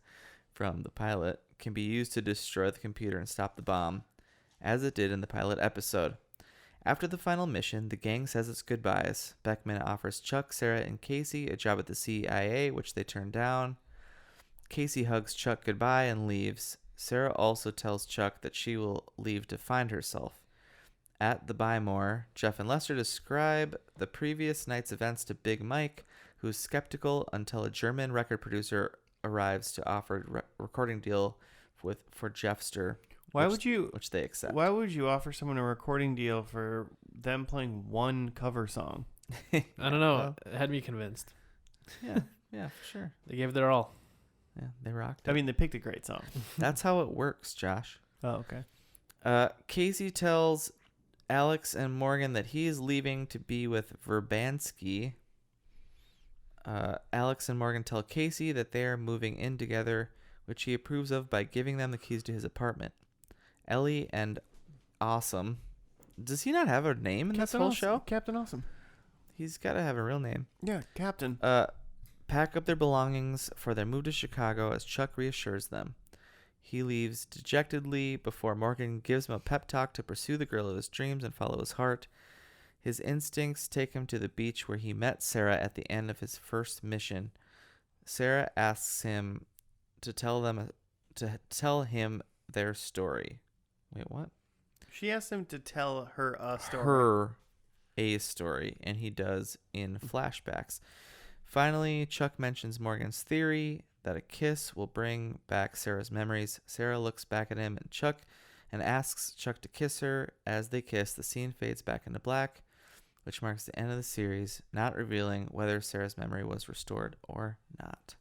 from the pilot can be used to destroy the computer and stop the bomb, as it did in the pilot episode. After the final mission, the gang says its goodbyes. Beckman offers Chuck, Sarah, and Casey a job at the CIA, which they turn down. Casey hugs Chuck goodbye and leaves. Sarah also tells Chuck that she will leave to find herself. At the Buy More, Jeff and Lester describe the previous night's events to Big Mike, who's skeptical until a German record producer arrives to offer a recording deal for Jeffster. Which they accept. Why would you offer someone a recording deal for them playing one cover song? I don't know. It had me convinced. Yeah, for sure. They gave their all. Yeah, they rocked it. I mean, they picked a great song. That's how it works, Josh. Oh, okay. Casey tells Alex and Morgan that he is leaving to be with Verbansky. Alex and Morgan tell Casey that they are moving in together, which he approves of by giving them the keys to his apartment. Ellie and Awesome. Does he not have a name in this whole show? Captain Awesome. He's got to have a real name. Yeah, Captain. Pack up their belongings for their move to Chicago as Chuck reassures them. He leaves dejectedly before Morgan gives him a pep talk to pursue the girl of his dreams and follow his heart. His instincts take him to the beach where he met Sarah at the end of his first mission. Sarah asks him to tell him their story. Wait, what? She asked him to tell her a story. Her a story, and he does in flashbacks. Finally, Chuck mentions Morgan's theory that a kiss will bring back Sarah's memories. Sarah looks back at him and asks Chuck to kiss her. As they kiss, the scene fades back into black, which marks the end of the series, not revealing whether Sarah's memory was restored or not.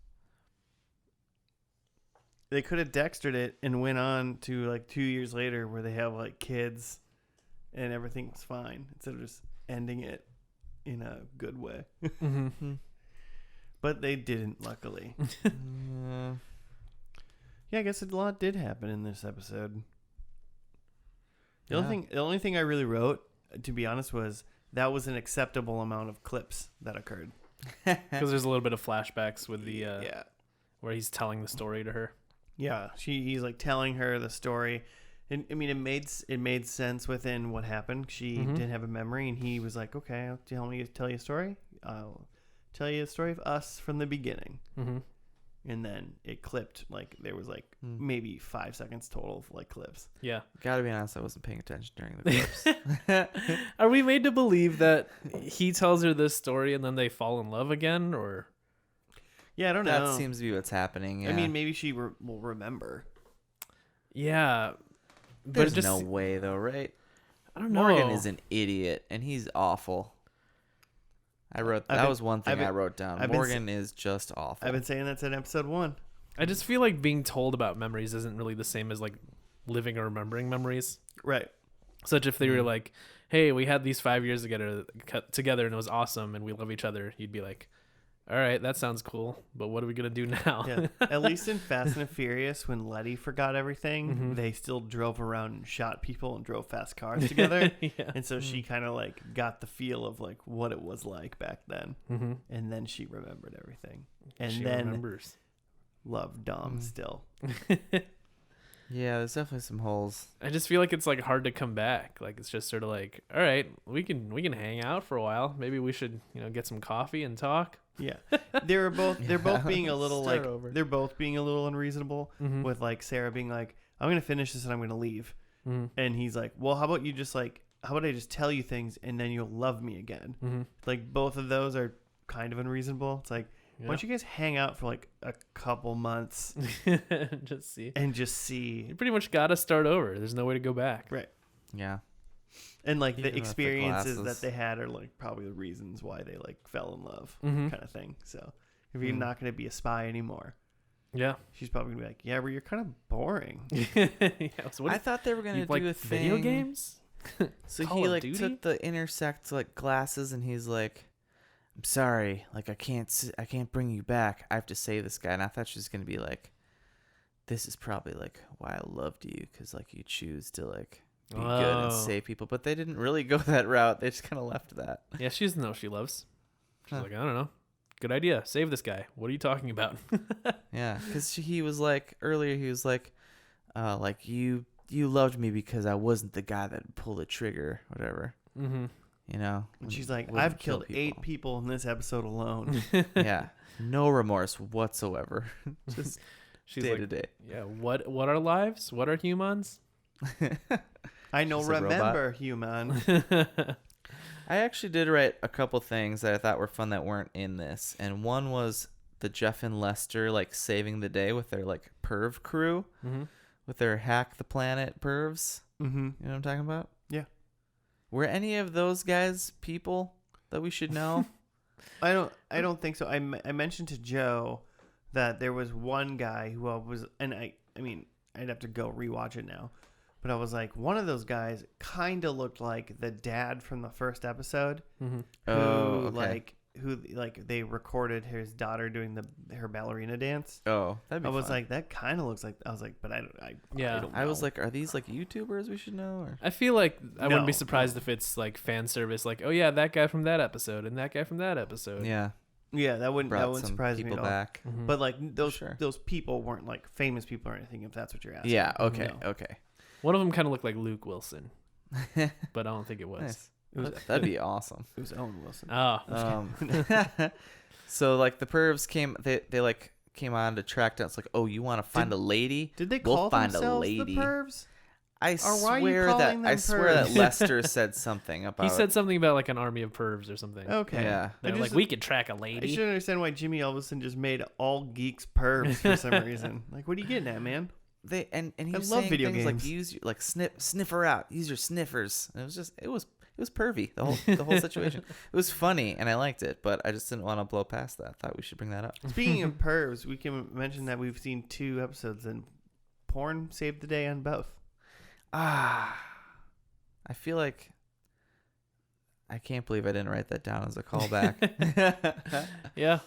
They could have Dextered it and went on to like 2 years later where they have like kids and everything was fine instead of just ending it in a good way. Mm-hmm. But they didn't, luckily. Yeah, I guess a lot did happen in this episode. The only thing I really wrote, to be honest, was that was an acceptable amount of clips that occurred. Because there's a little bit of flashbacks with the where he's telling the story to her. Yeah, he's like telling her the story, and I mean it made sense within what happened. She didn't have a memory, and he was like, "Okay, tell you a story. I'll tell you a story of us from the beginning." Mm-hmm. And then it clipped, like there was like maybe 5 seconds total of like clips. Yeah, gotta be honest, I wasn't paying attention during the clips. Are we made to believe that he tells her this story and then they fall in love again, or? Yeah, I don't know. That seems to be what's happening. Yeah. I mean, maybe she will remember. Yeah. But There's no way, though, right? I don't know. Morgan is an idiot, and he's awful. That was one thing I wrote down. Morgan is just awful. I've been saying that since episode 1. I just feel like being told about memories isn't really the same as like living or remembering memories. Right. Such if they were like, hey, we had these 5 years together and it was awesome and we love each other. You'd be like, all right, that sounds cool, but what are we going to do now? Yeah. At least in Fast and Furious, when Letty forgot everything, they still drove around and shot people and drove fast cars together. Yeah. And so she kind of like got the feel of like what it was like back then. And then she remembered everything. And she then remembers. loved Dom still. Yeah, there's definitely some holes. I just feel like it's like hard to come back. Like it's just sort of like, all right, we can hang out for a while. Maybe we should, get some coffee and talk. Yeah, they're both being a little Start like over. they're both being a little unreasonable Mhm. with like Sarah being like, I'm gonna finish this and I'm gonna leave, Mhm. and he's like, well, how about I just tell you things and then you'll love me again. Mhm. Like both of those are kind of unreasonable. It's like, why don't you guys hang out for like a couple months just see. and just see, You pretty much got to start over. There's no way to go back. right? Yeah. And like Even the with the experiences glasses. that they had are like probably the reasons why they like fell in love, Mhm. kind of thing. So if you're Mhm. not going to be a spy anymore, Yeah. she's probably gonna be like, yeah, but you're kind of boring. Yeah. So I thought they were gonna you do like a thing. video games? So Call he of like Duty? took the intersect like glasses, and he's like, "I'm sorry, like I can't bring you back. I have to save this guy." And I thought she was gonna be like, "This is probably like why I loved you, because like you choose to like be good and Oh. save people." But they didn't really go that route. They just kind of left that. Yeah, she doesn't know she loves. She's Huh. like, I don't know. Good idea. Save this guy. What are you talking about? Yeah, because he was like earlier. He was like you loved me because I wasn't the guy that pulled the trigger, whatever. Mm-hmm. You know. And she's like, wouldn't I've kill killed 8 people in this episode alone. Yeah, no remorse whatsoever. Just She's day like, to day. yeah. What are lives? What are humans? I know, She's a robot. remember, human. I actually did write a couple things that I thought were fun that weren't in this, and one was the Jeff and Lester like saving the day with their like perv crew, Mm-hmm. with their hack the planet pervs. Mm-hmm. You know what I'm talking about? Yeah. Were any of those guys people that we should know? I don't think so. I mentioned to Joe that there was one guy who was, and I mean, I'd have to go rewatch it now, but I was like, one of those guys kind of looked like the dad from the first episode, Mm-hmm. Oh, okay. who they recorded his daughter doing her ballerina dance. Oh, that'd be I was fun. like, that kind of looks like. I was like, but I Yeah. don't I was know. like, are these like YouTubers we should know? Or? I feel like I wouldn't be No, surprised no. if it's like fan service, like, oh yeah, that guy from that episode and that guy from that episode. Yeah, yeah, that wouldn't brought some surprise me people at all. back. Mhm. But like those Sure. those people weren't like famous people or anything. If that's what you're asking. Yeah. Okay. No. Okay. One of them kind of looked like Luke Wilson, but I don't think it was. Nice. It was, That'd be awesome. it was Owen Wilson. Oh, So like the pervs came, they like came on to track down. It's like, oh, you want to find a lady? Did they We'll call find a themselves lady. the pervs? I Or why are you swear calling them that pervs? Lester said something about. he said something about like an army of pervs or something. Okay. Yeah. They're like, we could track a I lady. should understand why Jimmy Elvison just made all geeks pervs for some reason. Like, what are you getting at, man? They and he I was love saying video things games. like use your, like sniff her out, use your sniffers. And it was pervy, the whole situation. It was funny and I liked it, but I just didn't want to blow past that. I thought we should bring that up. Speaking of pervs, we can mention that we've seen 2 episodes and porn saved the day on both. I feel like I can't believe I didn't write that down as a callback. Yeah.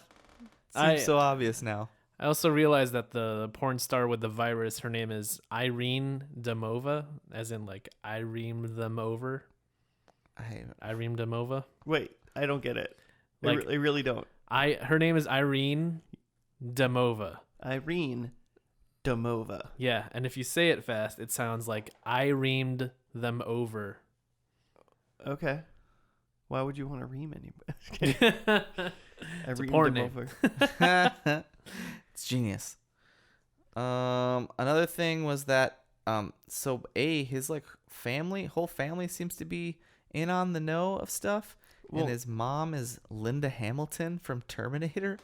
Seems so obvious now. I also realized that the porn star with the virus, her name is Irene Demova, as in like Irene them over. Irene Demova. Wait, I don't get it. Like- I really don't. Her name is Irene Demova. Irene Domova. Yeah, and if you say it fast, it sounds like I reamed them over. Okay. Why would you want to ream anybody? It's a Irene porn name. Domova. It's genius. Another thing was that so his like whole family seems to be in on the know of stuff, Well- and his mom is Linda Hamilton from Terminator.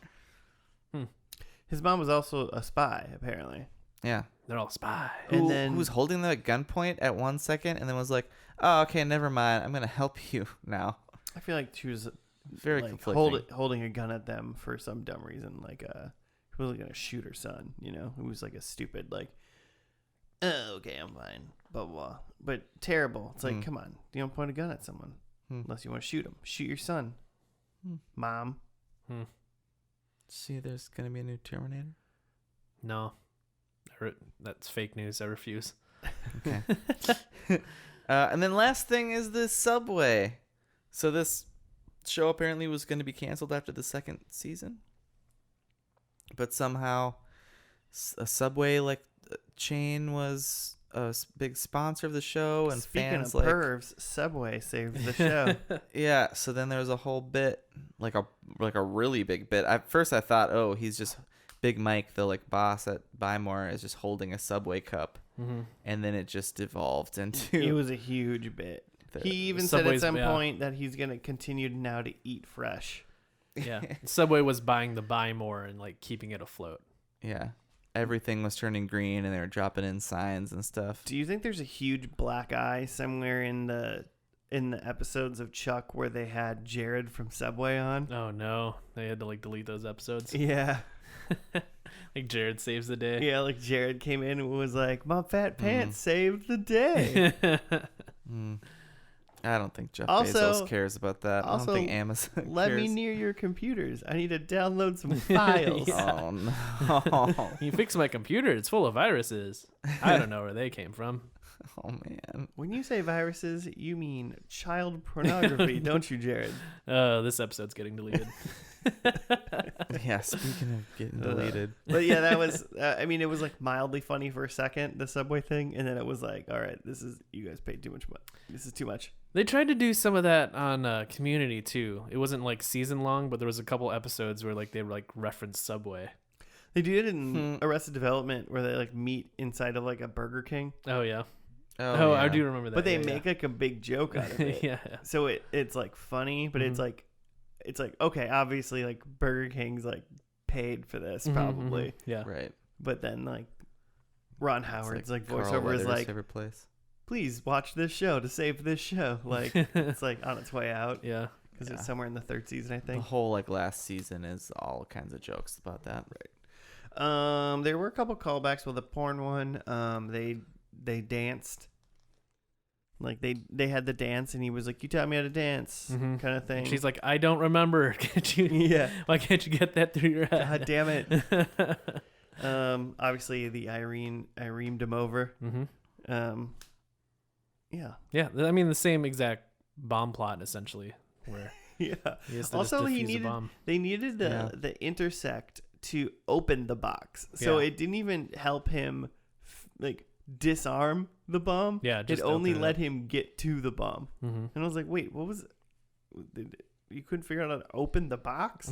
His mom was also a spy, apparently. Yeah, They're all spies. And then- who was holding them at gunpoint at 1 second, and then was like, "Oh, okay, never mind. I'm gonna help you now." I feel like she was Very like conflicting. holding a gun at them for some dumb reason. Like, he wasn't gonna shoot her son. You know, it was like a stupid like. Oh, okay, I'm fine. Blah blah. Blah. But terrible. It's like, come on, you don't point a gun at someone unless you want to shoot him. Shoot your son, mom. See, there's gonna be a new Terminator. No. That's fake news. I refuse. Okay. And then last thing is the subway. So this show apparently was going to be canceled after the 2nd season, but somehow a subway like chain was a big sponsor of the show, and Speaking fans of pervs, Subway saved the show. yeah. So then there was a whole bit, like a really big bit. At first, I thought, oh, he's just Big Mike, the like boss at Buy More, is just holding a Subway cup, and then it just devolved into. It was a huge bit. He even said at some point that he's gonna continue now to eat fresh. Yeah, Subway was buying the Buy More and like keeping it afloat. Yeah, everything was turning green, and they were dropping in signs and stuff. Do you think there's a huge black eye somewhere in the episodes of Chuck where they had Jared from Subway on? Oh no, they had to like delete those episodes. Yeah. Like Jared saves the day. Yeah, like Jared came in and was like, "My fat pants saved the day." I don't think Jeff Also- Bezos cares about that. I don't think Amazon Let cares. me near your computers. I need to download some files. Yeah. Oh no. You fix my computer. It's full of viruses. I don't know where they came from. Oh man. When you say viruses, you mean child pornography, don't you, Jared? This episode's getting deleted. Yeah, speaking of getting deleted. But yeah, that was, I mean, it was like mildly funny for a second, the Subway thing. And then it was like, all right, you guys paid too much money. This is too much. They tried to do some of that on Community too. It wasn't like season long, but there was a couple episodes where like they like referenced Subway. They did it in Arrested Development where they like meet inside of like a Burger King. Oh yeah. Oh, I yeah. do remember that. But they make like a big joke out of it. Yeah. So it's like funny, but it's like okay, obviously like Burger King's like paid for this probably. Yeah. Right. But then like Ron Howard's like Carl voiceover is Weathers' like, favorite place. please watch this show to save this show. Like it's like on its way out Yeah. because it's somewhere in the third season, I The think. whole like last season is all kinds of jokes about that. Right. There were a couple callbacks. Well, the porn one, they danced. Like they had the dance, and he was like, "You taught me how to dance," kind of thing. And she's like, "I don't remember. Can't you? "Yeah, Why can't you get that through your head?" God damn it." Obviously the Irene him over. Yeah. Yeah. I mean, the same exact bomb plot essentially, where Yeah. he has to Also, just defuse a bomb. they needed the intersect to open the box, so it didn't even help him like disarm the bomb. Yeah, it just only open it let up. him get to the bomb. And I was like, wait, what was? You couldn't figure out how to open the box?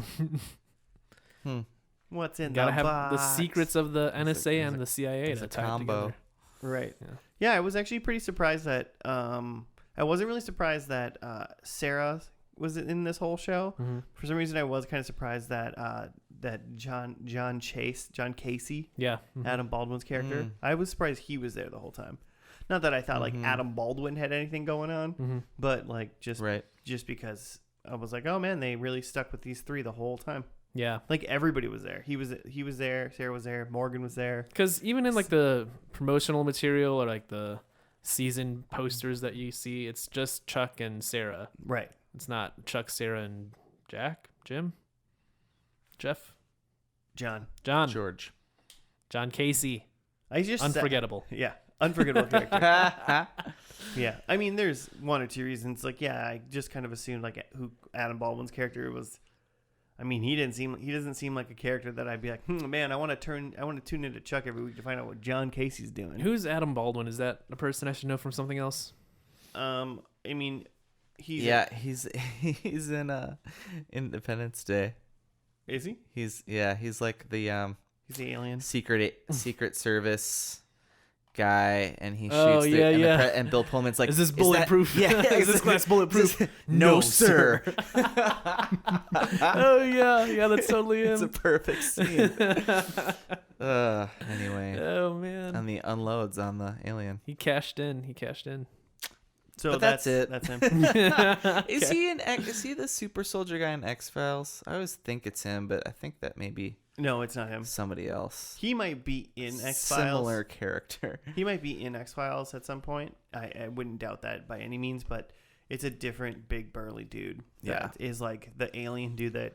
What's in Gotta the have box? the secrets of the NSA and the CIA it's to a tie it combo. together. Right. Yeah. Yeah, I was actually pretty surprised that I wasn't really surprised that Sarah was in this whole show. For some reason, I was kind of surprised that that John Casey, Yeah. Adam Baldwin's character, I was surprised he was there the whole time. Not that I thought like Adam Baldwin had anything going on, but like just because I was like, oh man, they really stuck with these three the whole time. Yeah. Like everybody was there. He was there. Sarah was there. Morgan was there. Because even in like the promotional material or like the season posters that you see, it's just Chuck and Sarah. Right. It's not Chuck, Sarah, and Jim, Jeff, John George. John Casey. I just Unforgettable. Yeah. Unforgettable character. Yeah. I mean, there's one or two reasons. Like, yeah, I just kind of assumed like who Adam Baldwin's character was. I mean, he doesn't seem like a character that I'd be like, man, I want to tune into Chuck every week to find out what John Casey's doing. Who's Adam Baldwin? Is that a person I should know from something else? I mean, he's he's in Independence Day. Is he? He's like the He's the alien. Secret Service guy, and he shoots. Oh, yeah, yeah. And Bill Pullman's like, Is this bulletproof? Is this glass bulletproof? No, sir. Oh yeah, that's totally him. It's a perfect scene. Anyway. Oh man. And the unloads on the alien. He cashed in. So But that's it. That's him. Is he the super soldier guy in X-Files? I always think it's him, but I think that may be No, it's not him. somebody else. He might be in X-Files. Similar character. He might be in X-Files at some point. I wouldn't doubt that by any means, but it's a different big burly dude that is like the alien dude that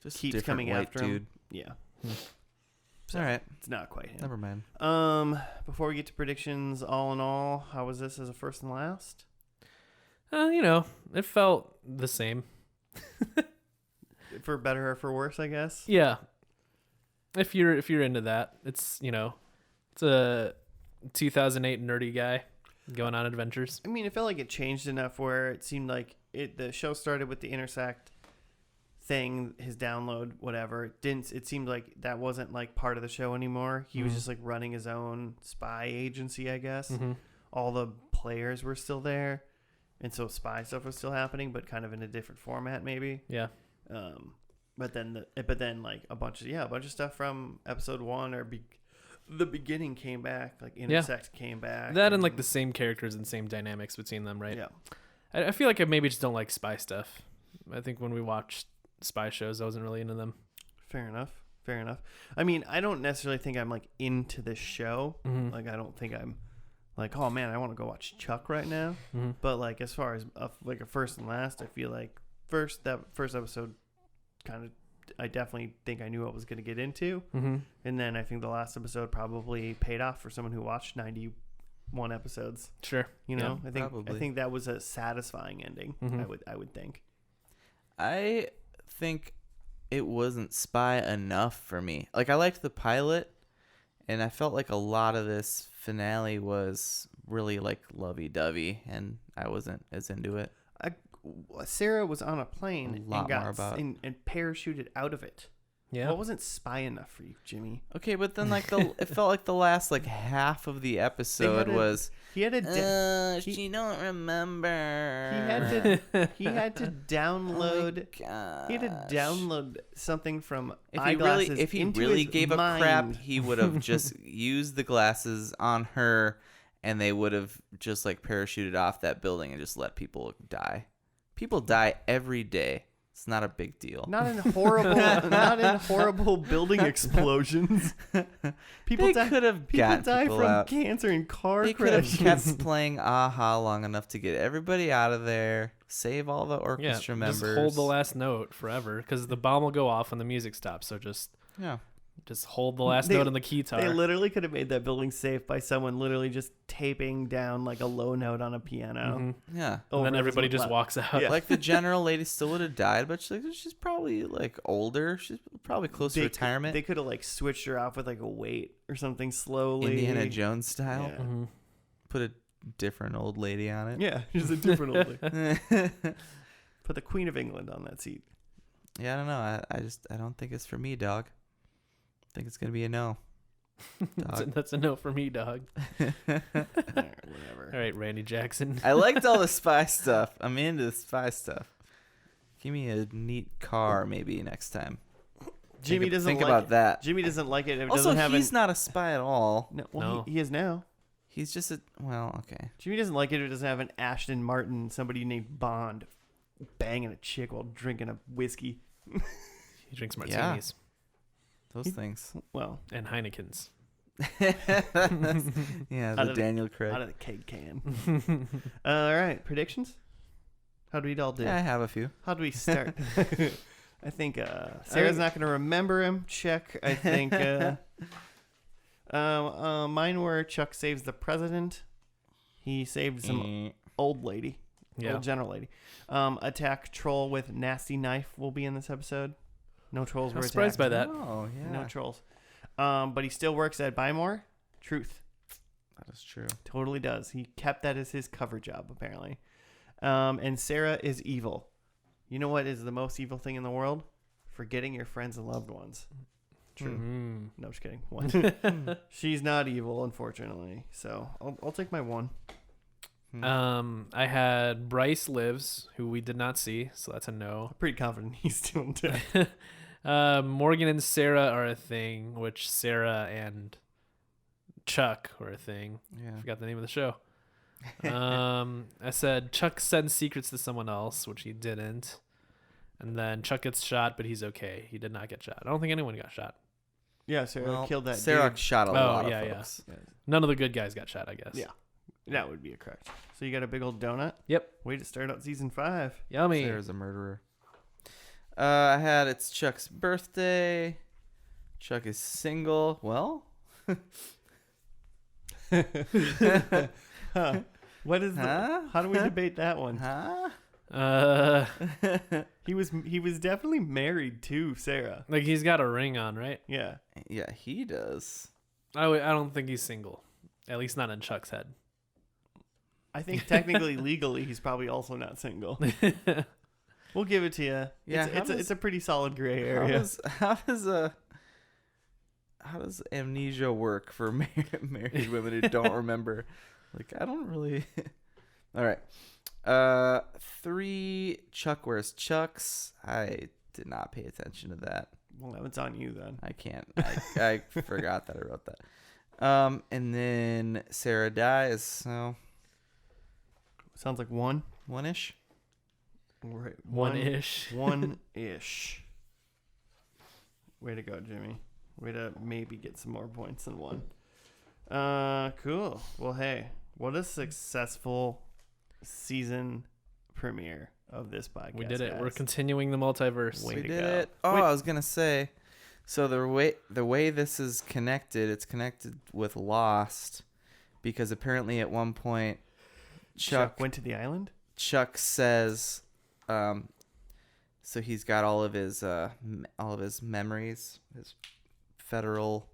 Just keeps different coming white after dude. him. Yeah. So All right. it's not quite him. Never mind. Before we get to predictions, all in all, how was this as a first and last? It felt the same. For better or for worse, I guess. Yeah. If you're into that, it's it's a 2008 nerdy guy going on adventures. I mean, it felt like it changed enough where it seemed like the show started with the Intersect thing, his download, whatever. It seemed like that wasn't like part of the show anymore. He was just like running his own spy agency, I guess. All the players were still there, and so spy stuff was still happening, but kind of in a different format, maybe. Yeah. But then like a bunch of stuff from episode 1 or the beginning came back, like Intersect came back. That and like the same characters and same dynamics between them, right? Yeah. I feel like I maybe just don't like spy stuff. I think when we watched spy shows, I wasn't really into them. Fair enough. I mean, I don't necessarily think I'm like into this show. Like, I don't think I'm like, oh man, I want to go watch Chuck right now. But like, as far as like a first and last, I feel like that first episode kind of, I definitely think I knew what I was going to get into. And then I think the last episode probably paid off for someone who watched 91 episodes. Sure. You know, Yeah, I think that was a satisfying ending. I would think. I think it wasn't spy enough for me. Like, I liked the pilot, and I felt like a lot of this finale was really like lovey-dovey, and I wasn't as into it. Sarah was on a plane A lot and got more about- and parachuted out of it. Yeah. What wasn't spy enough for you, Jimmy? Okay, but then like it felt like the last like half of the episode was He had to she don't remember. he had to download God. he had to download something from If eyeglasses he into really his gave mind. a crap, he would have just used the glasses on her, and they would have just like parachuted off that building and just let people die. People die every day. It's not a big deal. Not in horrible building explosions. People They could have people gotten die people from out. cancer in car They could have crashes. kept playing Aha long enough to get everybody out of there, save all the Yeah. orchestra members. Just hold the last note forever because the bomb will go off when the music stops. So just hold the last note on the keytar. They literally could have made that building safe by someone literally just taping down like a low note on a piano. Yeah. And then everybody just walks out. Yeah. Like the general lady still would have died, but she's probably like older. She's probably close to retirement. They could have like switched her off with like a weight or something slowly. Indiana Jones style. Yeah. Put a different old lady on it. Yeah, she's a different old lady. Put the Queen of England on that seat. Yeah, I don't know. I don't think it's for me, dog. I think it's gonna be a no. Dog. That's a no for me, dog. All right, whatever. All right, Randy Jackson. I liked all the spy stuff. I'm into the spy stuff. Give me a neat car maybe next time. Jimmy doesn't think like about it. that. Jimmy doesn't like it. If it Also, doesn't have he's not a spy at all. No. He is now. He's just okay. Jimmy doesn't like it if it doesn't have an Ashton Martin, somebody named Bond, banging a chick while drinking a whiskey. He drinks martinis Those things. Well, and Heinekens. Yeah, Out the of Daniel Craig. out of the keg can. All right, predictions. How do we all do? Yeah, I have a few. How do we start? I think Sarah's not going to remember him. Check. I think mine were Chuck saves the president. He saved some old lady. Yeah. Old general lady. Attack troll with nasty knife will be in this episode. No trolls I'm were surprised attacked. by that. Oh, yeah. No trolls. But he still works at Buy More. Truth. That is true. Totally does. He kept that as his cover job, apparently. And Sarah is evil. You know what is the most evil thing in the world? Forgetting your friends and loved ones. True. Mm-hmm. No, just kidding. One. She's not evil, unfortunately. So I'll take my one. I had Bryce Lives, who we did not see, so that's a no. I'm pretty confident he's doing dead. Morgan and Sarah are a thing, which Sarah and Chuck were a thing. Yeah. I forgot the name of the show. I said Chuck sends secrets to someone else, which he didn't. And then Chuck gets shot, but he's okay. He did not get shot. I don't think anyone got shot. Yeah, Sarah killed that Sarah dude. shot a lot of yeah. folks. None of the good guys got shot, I guess. Yeah. That would be a correct. So you got a big old donut? Yep. Way to start out season 5. Yummy. Sarah's a murderer. I had it's Chuck's birthday. Chuck is single. Well, Huh. What is Huh? How do we debate that one? huh? He was definitely married to Sarah. Like he's got a ring on, right? Yeah. Yeah, he does. I don't think he's single. At least not in Chuck's head. I think technically, legally, he's probably also not single. We'll give it to you. Yeah, it's a pretty solid gray area. How does amnesia work for married women who don't remember? Like, I don't really. All right. 3 Chuck wears Chucks. I did not pay attention to that. Well, it's on you then. I can't. I forgot that I wrote that. And then Sarah dies. So Sounds like one. one-ish. Right. One-ish. One-ish. Way to go, Jimmy. Way to maybe get some more points than one. Cool. Well, hey, what a successful season premiere of this podcast. We did it. Guys. We're continuing the multiverse. Way We to did go. it. Oh, Wait. I was gonna say. So the way this is connected, it's connected with Lost, because apparently at one point, Chuck went to the island. Chuck says, so he's got all of his memories, his federal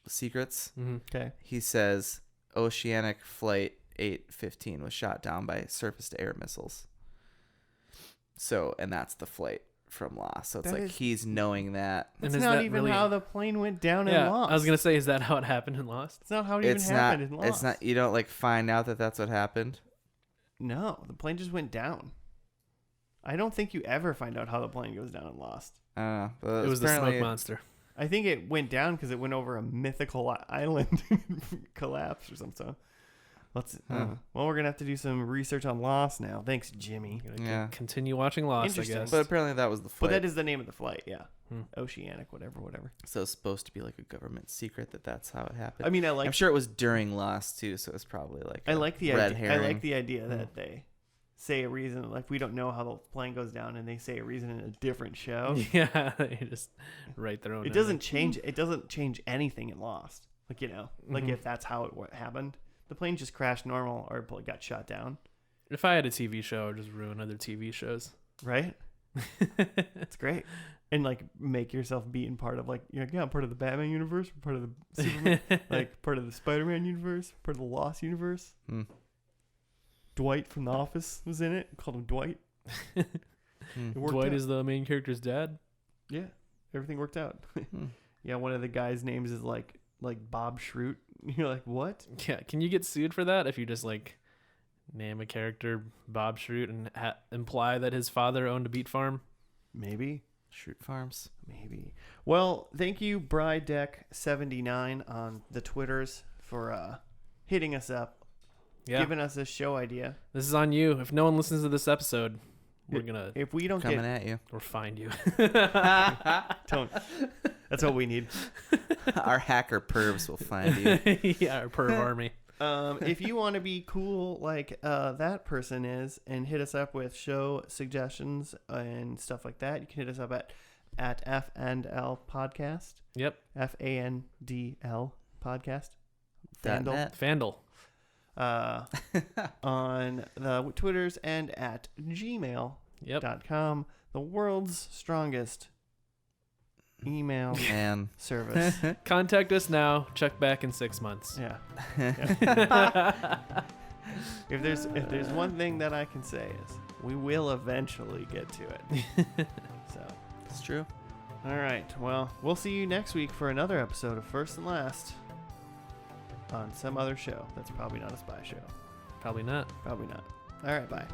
secrets. Mm-hmm. Okay. He says Oceanic Flight 815 was shot down by surface-to-air missiles. So, and that's the flight from Lost. So it's That like is- he's knowing that. That's is not that even really- how the plane went down Yeah, in Lost. I was gonna say, is that how it happened in Lost? It's not how it even It's happened not. in Lost. It's not. You don't like find out that that's what happened. No, the plane just went down. I don't think you ever find out how the plane goes down in Lost. I don't know. But It was the apparently- smoke monster. I think it went down because it went over a mythical island collapse or something. Well, we're gonna have to do some research on Lost now. Thanks, Jimmy. Yeah. Continue watching Lost, I Interesting. guess. But apparently that was the But flight. that is the name of the flight. Yeah, Hmm. Oceanic, whatever. So it's supposed to be like a government secret that's how it happened. I mean, I'm sure it was during Lost too, so it's probably like I like the red idea. herring. I like the idea that they say a reason. Like, we don't know how the plane goes down, and they say a reason in a different show. Yeah, they just write their own. It doesn't change. It doesn't change anything in Lost. Like, like Mhm. if that's how it happened, the plane just crashed normal or got shot down, If I had a TV show, I'd just ruin other TV shows. right? It's great. And like make yourself be in part of like, you're like, yeah, I'm part of the Batman universe, part of the Superman, like part of the Spider-Man universe, part of the Lost universe. Hmm. Dwight from The Office was in it. Called him Dwight. Hmm. It worked Dwight out. is the main character's dad. Yeah, everything worked out. Hmm. Yeah, one of the guys' names is like Bob Schrute. You're like, what? Yeah, can you get sued for that if you just like name a character Bob Schrute and imply that his father owned a beet farm? Maybe. Shoot farms. Maybe. Well, thank you, Brydeck79 on the Twitters for hitting us up, Yeah, giving us a show idea. this is on you. If no one listens to this episode, we're gonna If we don't Coming get, at you. or find you. don't. That's what we need. Our hacker pervs will find you. Yeah, our perv army. If you want to be cool like that person is and hit us up with show suggestions and stuff like that, you can hit us up at F&L Podcast. Yep, FANDL Podcast. .net. Fandle. On the Twitters and at gmail.com. Yep. The world's strongest email Man. service. Contact us now. Check back in 6 months. Yeah. If there's one thing that I can say is we will eventually get to it. So, It's true. all right. Well, we'll see you next week for another episode of First and Last on some other show. That's probably not a spy show. Probably not. Probably not. All right. Bye.